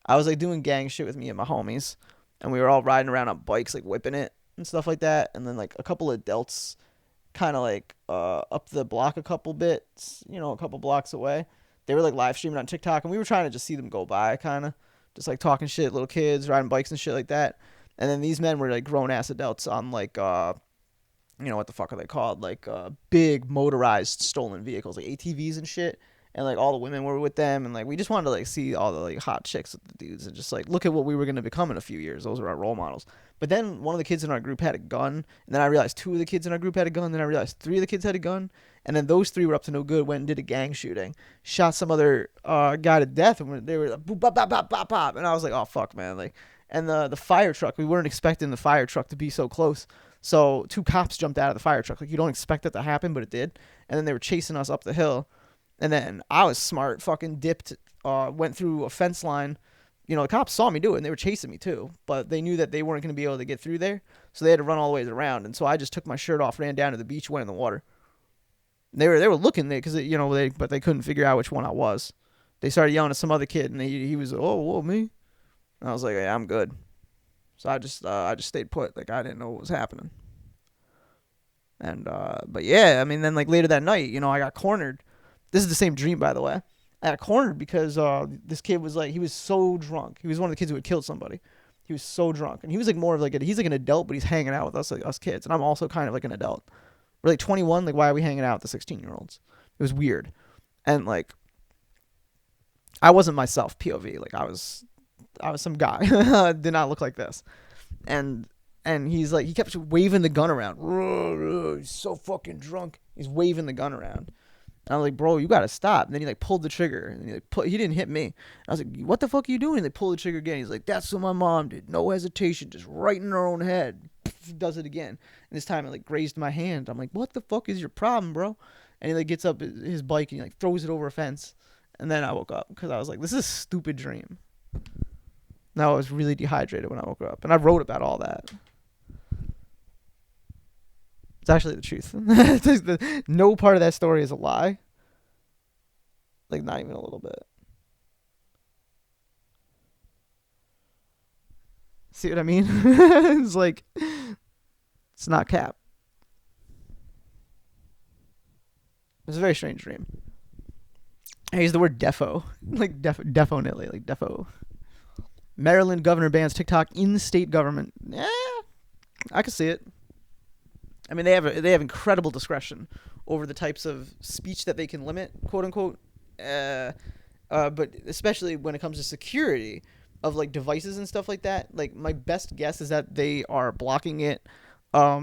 I was, like, doing gang shit with me and my homies. And we were all riding around on bikes, like, whipping it and stuff like that. And then, like, a couple of adults kind of, like, up the block a couple bits, you know, a couple blocks away. They were, like, live streaming on TikTok. And we were trying to just see them go by, kind of. Just, like, talking shit, little kids, riding bikes and shit like that. And then these men were, like, grown-ass adults on, like, you know, what the fuck are they called? Like, big motorized stolen vehicles, like ATVs and shit. And, like, all the women were with them. And, like, we just wanted to, like, see all the, like, hot chicks with the dudes. And just, like, look at what we were going to become in a few years. Those were our role models. But then one of the kids in our group had a gun. And then I realized 2 of the kids in our group had a gun. Then I realized 3 of the kids had a gun. And then those 3 were up to no good, went and did a gang shooting. Shot some other guy to death. And they were like, boop, bop, bop, bop, bop, bop. And I was like, oh, fuck, man. Like, and the fire truck, we weren't expecting the fire truck to be so close. So 2 cops jumped out of the fire truck. Like, you don't expect that to happen, but it did. And then they were chasing us up the hill. And then I was smart, fucking dipped, went through a fence line. You know, the cops saw me do it, and they were chasing me too. But they knew that they weren't going to be able to get through there. So they had to run all the way around. And so I just took my shirt off, ran down to the beach, went in the water. They were looking there because, you know, but they couldn't figure out which one I was. They started yelling at some other kid, and he was, oh, me? And I was like, yeah, I'm good. So I just stayed put. Like, I didn't know what was happening. And, but yeah, I mean, then, like, later that night, you know, I got cornered. This is the same dream, by the way. I got cornered because this kid was, like, he was so drunk. He was one of the kids who had killed somebody. He was so drunk. And he was, like, more of, like, he's, like, an adult, but he's hanging out with us, like, us kids. And I'm also kind of, like, an adult. We're, like, 21. Like, why are we hanging out with the 16-year-olds? It was weird. And, like, I wasn't myself, POV. Like, I was some guy. Did not look like this. And he's, like, he kept waving the gun around. He's so fucking drunk. He's waving the gun around. And I was like, bro, you gotta stop. And then he, like, pulled the trigger. And he didn't hit me. I was like, what the fuck are you doing? And they pulled the trigger again. He's like, that's what my mom did. No hesitation. Just right in her own head. Does it again. And this time it, like, grazed my hand. I'm like, what the fuck is your problem, bro? And he, like, gets up his bike and he, like, throws it over a fence. And then I woke up because I was like, this is a stupid dream. Now I was really dehydrated when I woke up. And I wrote about all that. It's actually the truth. No part of that story is a lie. Like, not even a little bit. See what I mean? It's like, it's not cap. It was a very strange dream. I use the word defo. Like, definitely. Like, defo. Maryland governor bans TikTok in state government. Yeah, I can see it. I mean, they have incredible discretion over the types of speech that they can limit, quote unquote. But especially when it comes to security of, like, devices and stuff like that. Like, my best guess is that they are blocking it. I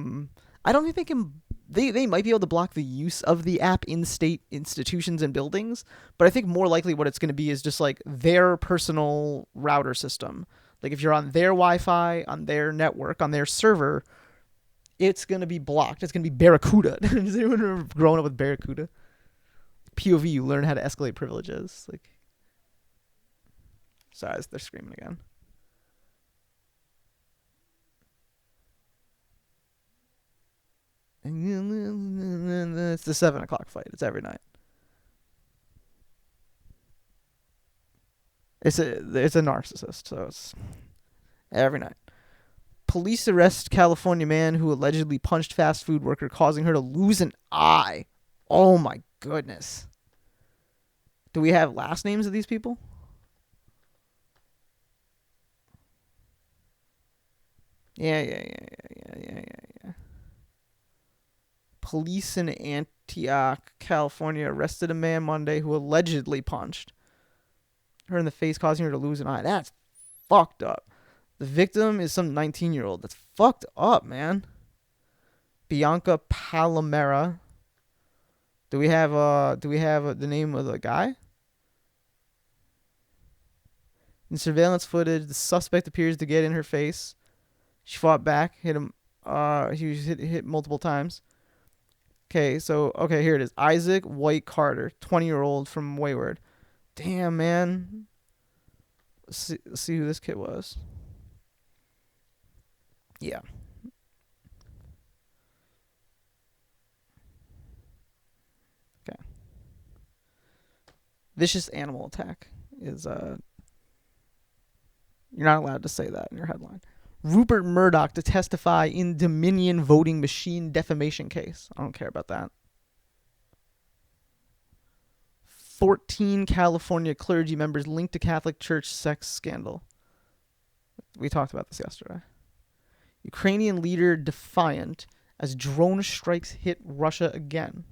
don't think they can they might be able to block the use of the app in state institutions and buildings, but I think more likely what it's going to be is just like their personal router system. Like if you're on their Wi-Fi, on their network, on their server, it's going to be blocked. It's going to be Barracuda. Does anyone remember growing up with Barracuda? POV, you learn how to escalate privileges. Like, sorry, they're screaming again. It's the 7 o'clock fight. It's every night. It's a narcissist, so it's every night. Police arrest California man who allegedly punched fast food worker, causing her to lose an eye. Oh my goodness. Do we have last names of these people? Yeah. Police in Antioch, California arrested a man Monday who allegedly punched her in the face, causing her to lose an eye. That's fucked up. The victim is some 19-year-old. That's fucked up, man. Bianca Palomera. Do we have the name of the guy? In surveillance footage, the suspect appears to get in her face. She fought back, hit him. He was hit multiple times. Okay, here it is. Isaac White Carter, 20-year-old from Wayward. Damn, man. Let's see who this kid was. Yeah. Okay. Vicious animal attack is you're not allowed to say that in your headline. Rupert Murdoch to testify in Dominion voting machine defamation case. I don't care about that. 14 California clergy members linked to Catholic Church sex scandal. We talked about this yesterday. Ukrainian leader defiant as drone strikes hit Russia again.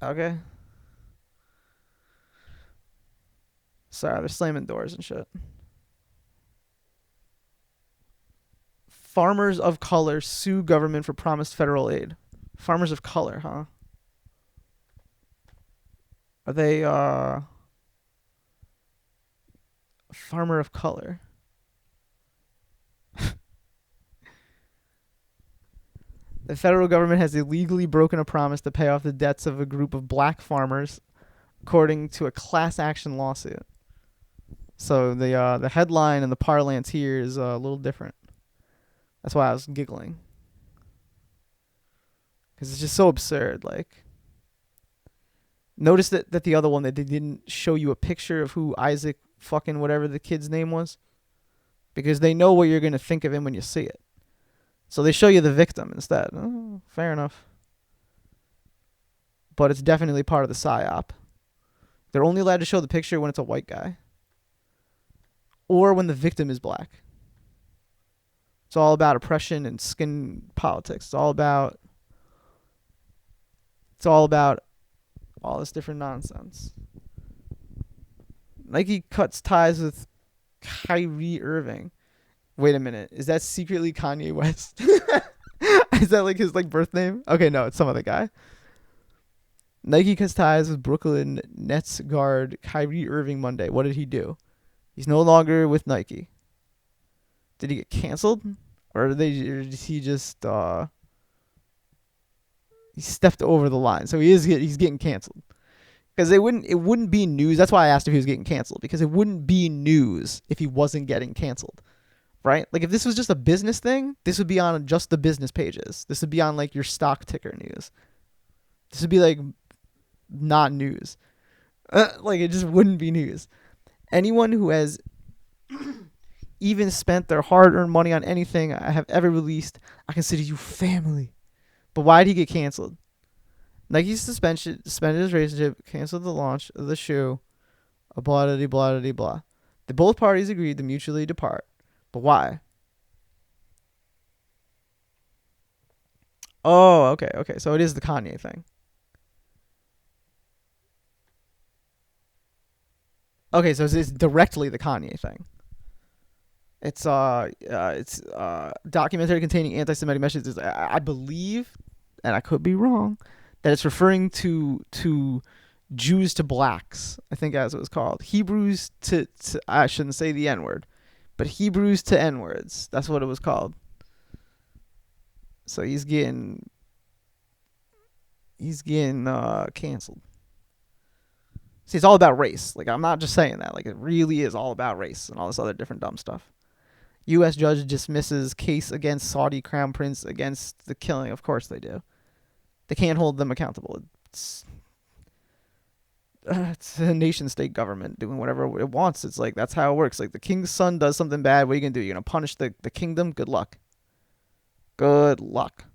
Okay. Sorry, they're slamming doors and shit. Farmers of color sue government for promised federal aid. Farmers of color, huh? Are they farmer of color? The federal government has illegally broken a promise to pay off the debts of a group of black farmers, according to a class action lawsuit. So the headline and the parlance here is a little different. That's why I was giggling. Because it's just so absurd. Like, notice that the other one, that they didn't show you a picture of who Isaac fucking whatever the kid's name was. Because they know what you're going to think of him when you see it. So they show you the victim instead. Oh, fair enough. But it's definitely part of the psyop. They're only allowed to show the picture when it's a white guy. Or when the victim is black. It's all about oppression and skin politics. It's all about all this different nonsense. Nike cuts ties with Kyrie Irving. Wait a minute. Is that secretly Kanye West? Is that like his birth name? Okay, no, it's some other guy. Nike cuts ties with Brooklyn Nets guard Kyrie Irving Monday. What did he do? He's no longer with Nike. Did he get canceled? Or did he just he stepped over the line? So he's getting canceled. Because it wouldn't be news. That's why I asked if he was getting canceled. Because it wouldn't be news if he wasn't getting canceled. Right? Like if this was just a business thing, this would be on just the business pages. This would be on like your stock ticker news. This would be like not news. Like it just wouldn't be news. Anyone who has even spent their hard-earned money on anything I have ever released, I consider you family. But why did he get canceled? Nike suspended his relationship, canceled the launch of the shoe, blah, blah, blah, blah, blah. Both parties agreed to mutually depart. But why? Oh, okay. So it is the Kanye thing. Okay, so it's directly the Kanye thing. It's documentary containing anti-Semitic messages. I believe, and I could be wrong, that it's referring to Jews to blacks. I think as it was called. Hebrews to I shouldn't say the N-word, but Hebrews to N-words. That's what it was called. So he's getting canceled. See, it's all about race. Like, I'm not just saying that. Like, it really is all about race and all this other different dumb stuff. U.S. judge dismisses case against Saudi crown prince against the killing. Of course they do. They can't hold them accountable. It's a nation-state government doing whatever it wants. It's like, that's how it works. Like, the king's son does something bad. What are you going to do? You're going to punish the kingdom? Good luck. Good luck.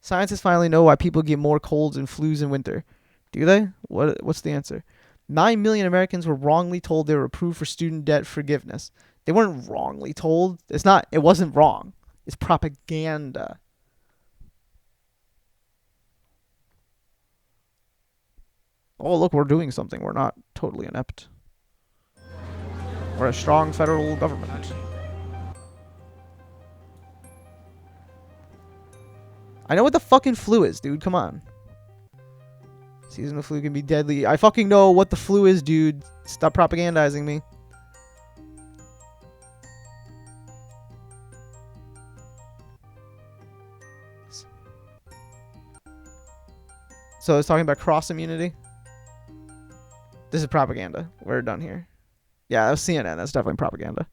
Scientists finally know why people get more colds and flus in winter. Do they? What's the answer? 9 million Americans were wrongly told they were approved for student debt forgiveness. They weren't wrongly told. It wasn't wrong. It's propaganda. Oh, look, we're doing something. We're not totally inept. We're a strong federal government. I know what the fucking flu is, dude. Come on. Seasonal flu can be deadly. I fucking know what the flu is, dude. Stop propagandizing me. So it's talking about cross immunity. This is propaganda. We're done here. Yeah, that was CNN. That's definitely propaganda.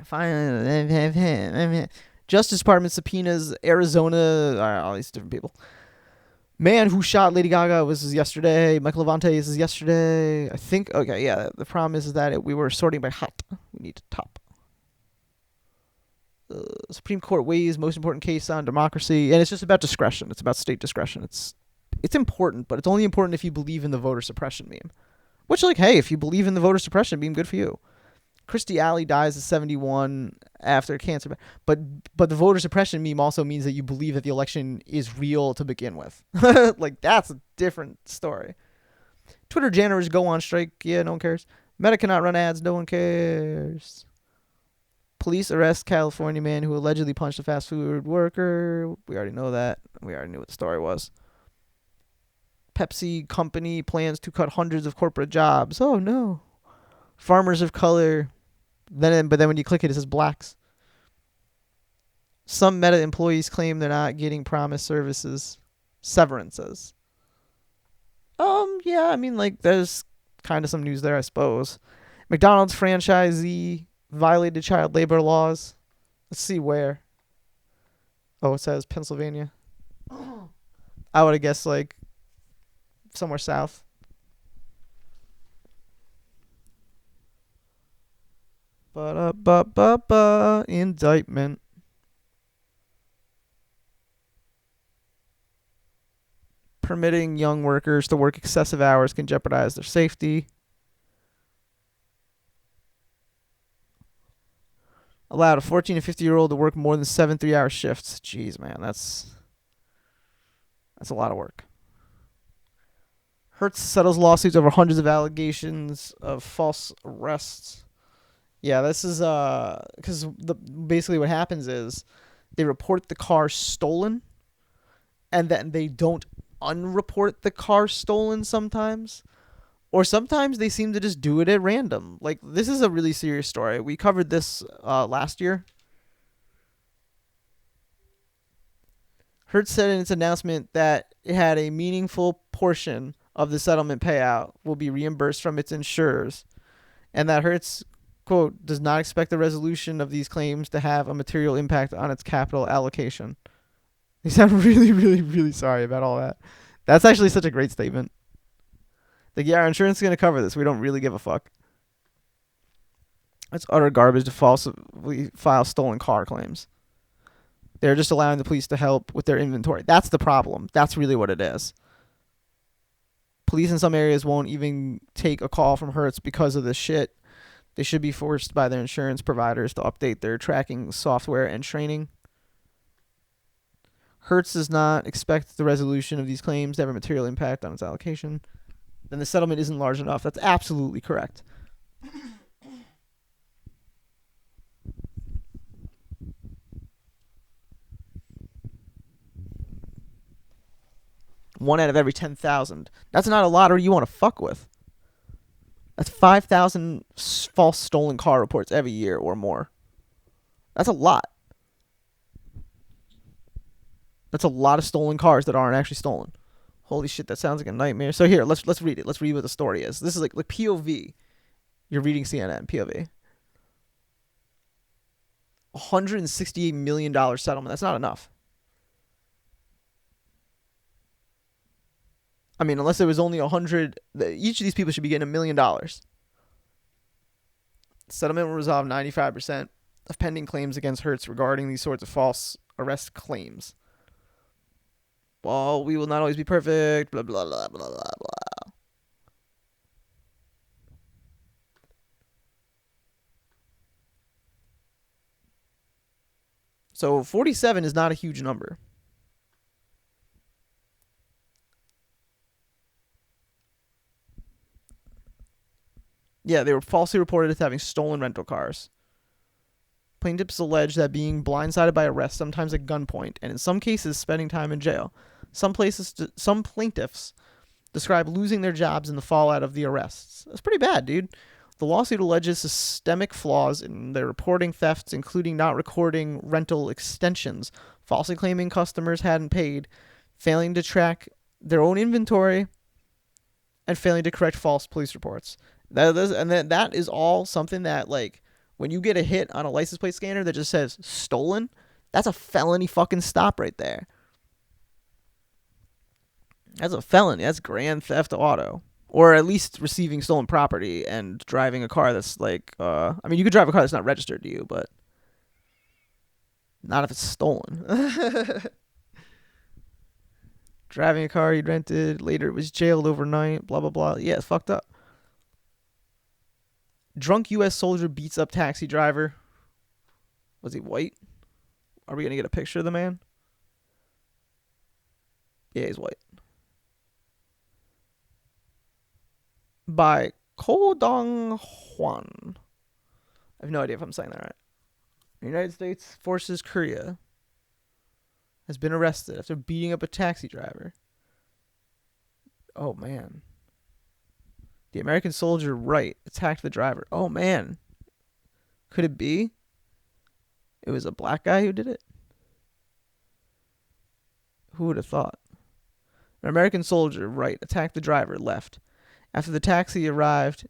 Fine. Justice Department subpoenas Arizona. All these different people. Man who shot Lady Gaga was yesterday. Michael Levante is yesterday. I think. Okay, yeah. The problem is that we were sorting by hot. We need to top. Supreme Court weighs most important case on democracy, and it's just about discretion. It's about state discretion. It's important, but it's only important if you believe in the voter suppression meme. Which, like, hey, if you believe in the voter suppression meme, good for you. Christy Alley dies at 71 after cancer, but the voter suppression meme also means that you believe that the election is real to begin with. Like, that's a different story. Twitter janitors go on strike. Yeah, no one cares. Meta cannot run ads. No one cares. Police arrest California man who allegedly punched a fast food worker. We already know that. We already knew what the story was. Pepsi company plans to cut hundreds of corporate jobs. Oh, no. Farmers of color. But then when you click it, it says blacks. Some Meta employees claim they're not getting promised services. Severances. Yeah, I mean, like, there's kind of some news there, I suppose. McDonald's franchisee violated child labor laws. Let's see where. Oh, it says Pennsylvania. I would have guessed, like, somewhere south. Indictment. Permitting young workers to work excessive hours can jeopardize their safety. Allowed a 14 to 50-year-old to work more than 7 3-hour shifts. Jeez, man, that's a lot of work. Hertz settles lawsuits over hundreds of allegations of false arrests. Yeah, this is because basically what happens is they report the car stolen, and then they don't unreport the car stolen sometimes, or sometimes they seem to just do it at random. Like, this is a really serious story. We covered this last year. Hertz said in its announcement that it had a meaningful portion of the settlement payout will be reimbursed from its insurers, and that Hertz, quote, does not expect the resolution of these claims to have a material impact on its capital allocation. They sound really, really, really sorry about all that. That's actually such a great statement. Like, yeah, our insurance is going to cover this. We don't really give a fuck. It's utter garbage to falsely file stolen car claims. They're just allowing the police to help with their inventory. That's the problem. That's really what it is. Police in some areas won't even take a call from Hertz because of this shit. They should be forced by their insurance providers to update their tracking software and training. Hertz does not expect the resolution of these claims to have a material impact on its allocation. Then the settlement isn't large enough. That's absolutely correct. 1 out of every 10,000. That's not a lottery you want to fuck with. That's 5,000 false stolen car reports every year or more. That's a lot. That's a lot of stolen cars that aren't actually stolen. Holy shit, that sounds like a nightmare. So here, let's read it. Let's read what the story is. This is like POV. You're reading CNN, POV. $168 million settlement. That's not enough. I mean, unless there was only 100, each of these people should be getting $1 million. Settlement will resolve 95% of pending claims against Hertz regarding these sorts of false arrest claims. Well, we will not always be perfect, blah, blah, blah, blah, blah, blah. So 47 is not a huge number. Yeah, they were falsely reported as having stolen rental cars. Plaintiffs allege that being blindsided by arrest, sometimes at gunpoint, and in some cases spending time in jail. Some plaintiffs describe losing their jobs in the fallout of the arrests. That's pretty bad, dude. The lawsuit alleges systemic flaws in their reporting thefts, including not recording rental extensions, falsely claiming customers hadn't paid, failing to track their own inventory, and failing to correct false police reports. That is all something that, like, when you get a hit on a license plate scanner that just says stolen, that's a felony fucking stop right there. That's a felony. That's grand theft auto. Or at least receiving stolen property and driving a car that's like, I mean, you could drive a car that's not registered to you, but not if it's stolen. Driving a car you rented, later it was jailed overnight, blah, blah, blah. Yeah, it's fucked up. Drunk U.S. soldier beats up taxi driver. Was he white? Are we going to get a picture of the man? Yeah, he's white. By Ko Dong Hwan. I have no idea if I'm saying that right. United States Forces Korea has been arrested after beating up a taxi driver. Oh, man. The American soldier Wright attacked the driver. Oh, man. Could it be? It was a black guy who did it? Who would have thought? An American soldier Wright attacked the driver, left. After the taxi arrived,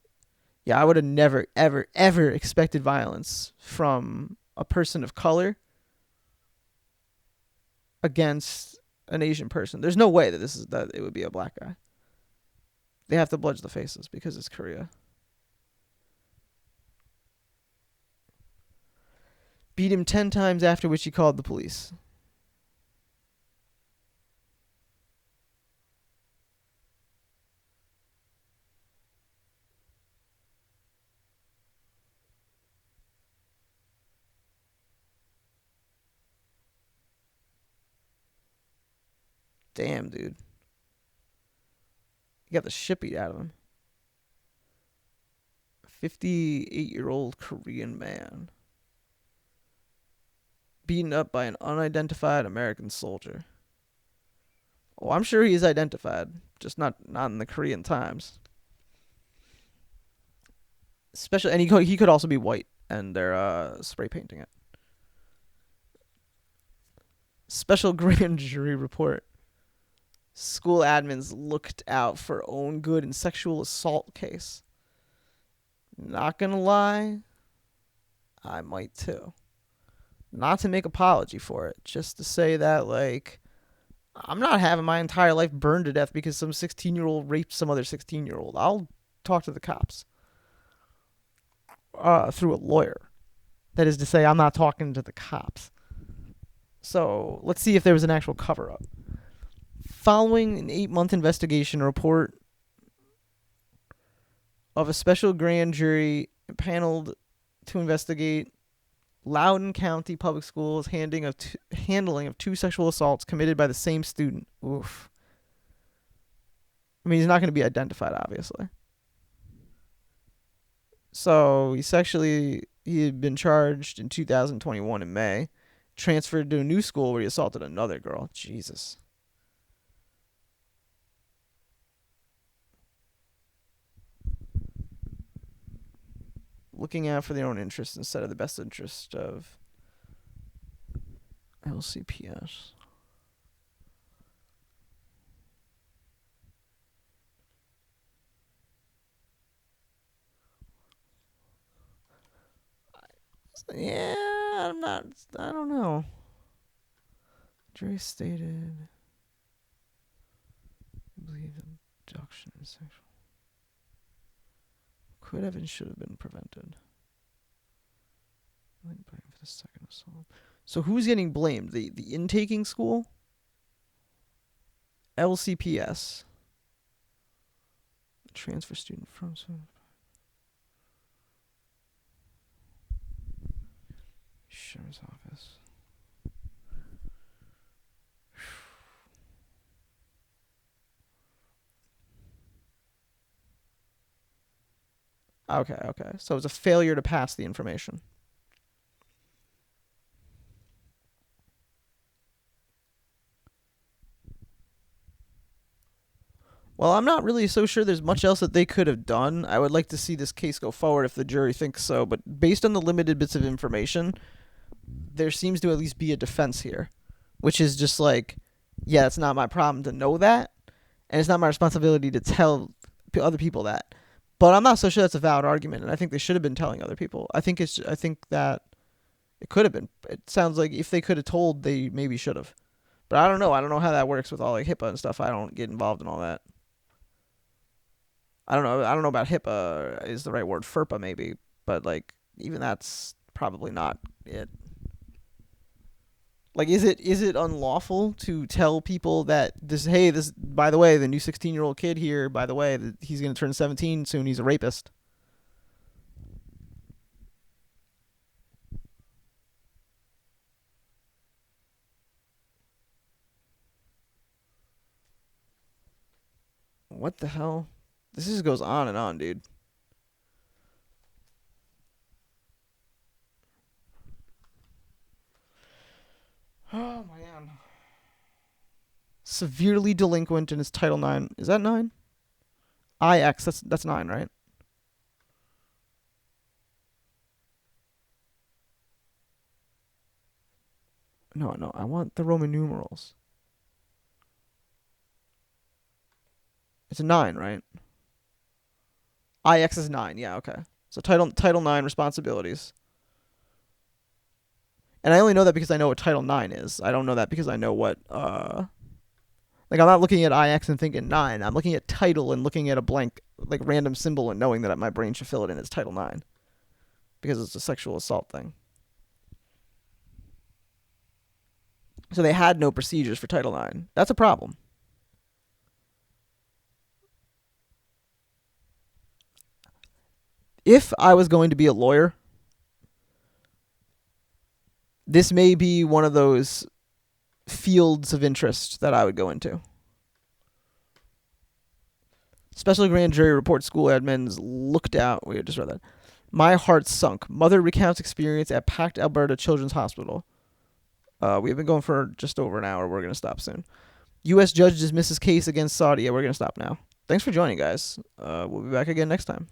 I would have never, ever, ever expected violence from a person of color against an Asian person. There's no way that it would be a black guy. They have to bludge the faces because it's Korea. Beat him 10 times, after which he called the police. Damn, dude. He got the shit beat out of him. 58-year-old Korean man. Beaten up by an unidentified American soldier. Oh, I'm sure he's identified. Just not in the Korean Times. And he could also be white, and they're spray painting it. Special grand jury report. School admins looked out for own good in sexual assault case. Not gonna lie, I might too. Not to make apology for it, just to say that, like, I'm not having my entire life burned to death because some 16-year-old raped some other 16-year-old. I'll talk to the cops. Through a lawyer. That is to say, I'm not talking to the cops. So, let's see if there was an actual cover-up. Following an 8-month investigation, a report of a special grand jury paneled to investigate Loudoun County Public Schools handling of 2 sexual assaults committed by the same student. Oof. I mean, he's not going to be identified, obviously. So, he had been charged in 2021 in May, transferred to a new school where he assaulted another girl. Jesus. looking out for their own interests instead of the best interest of LCPS. Yeah, I don't know. Jury stated, I believe abduction is sexual. Could have and should have been prevented. Blamed for the second assault. So who's getting blamed? The intaking school? LCPS. Transfer student from Sheriff's office. Okay. So it was a failure to pass the information. Well, I'm not really so sure there's much else that they could have done. I would like to see this case go forward if the jury thinks so, but based on the limited bits of information, there seems to at least be a defense here, which is just like, yeah, it's not my problem to know that, and it's not my responsibility to tell other people that. But I'm not so sure that's a valid argument, and I think they should have been telling other people. I think that it could have been. It sounds like if they could have told, they maybe should have. But I don't know. I don't know how that works with all like HIPAA and stuff. I don't get involved in all that. I don't know about HIPAA is the right word. FERPA maybe, but like even that's probably not it. Like, is it unlawful to tell people that this, by the way, the new 16-year-old kid here, by the way, that he's going to turn 17 soon, he's a rapist? What the hell? This just goes on and on, dude. Oh, man. Severely delinquent in his Title IX. Is that 9? IX, that's 9, right? No, I want the Roman numerals. It's a 9, right? IX is 9, yeah, okay. So Title 9 responsibilities. And I only know that because I know what Title 9 is. I don't know that because I know what, like, I'm not looking at IX and thinking 9. I'm looking at title and looking at a blank, like, random symbol and knowing that my brain should fill it in as Title 9. Because it's a sexual assault thing. So they had no procedures for Title 9. That's a problem. If I was going to be a lawyer, this may be one of those fields of interest that I would go into. Special grand jury report school admins looked out. We just read that. My heart sunk. Mother recounts experience at Packed Alberta Children's Hospital. We've been going for just over an hour. We're going to stop soon. U.S. judge dismisses case against Saudi. Yeah, we're going to stop now. Thanks for joining, guys. We'll be back again next time.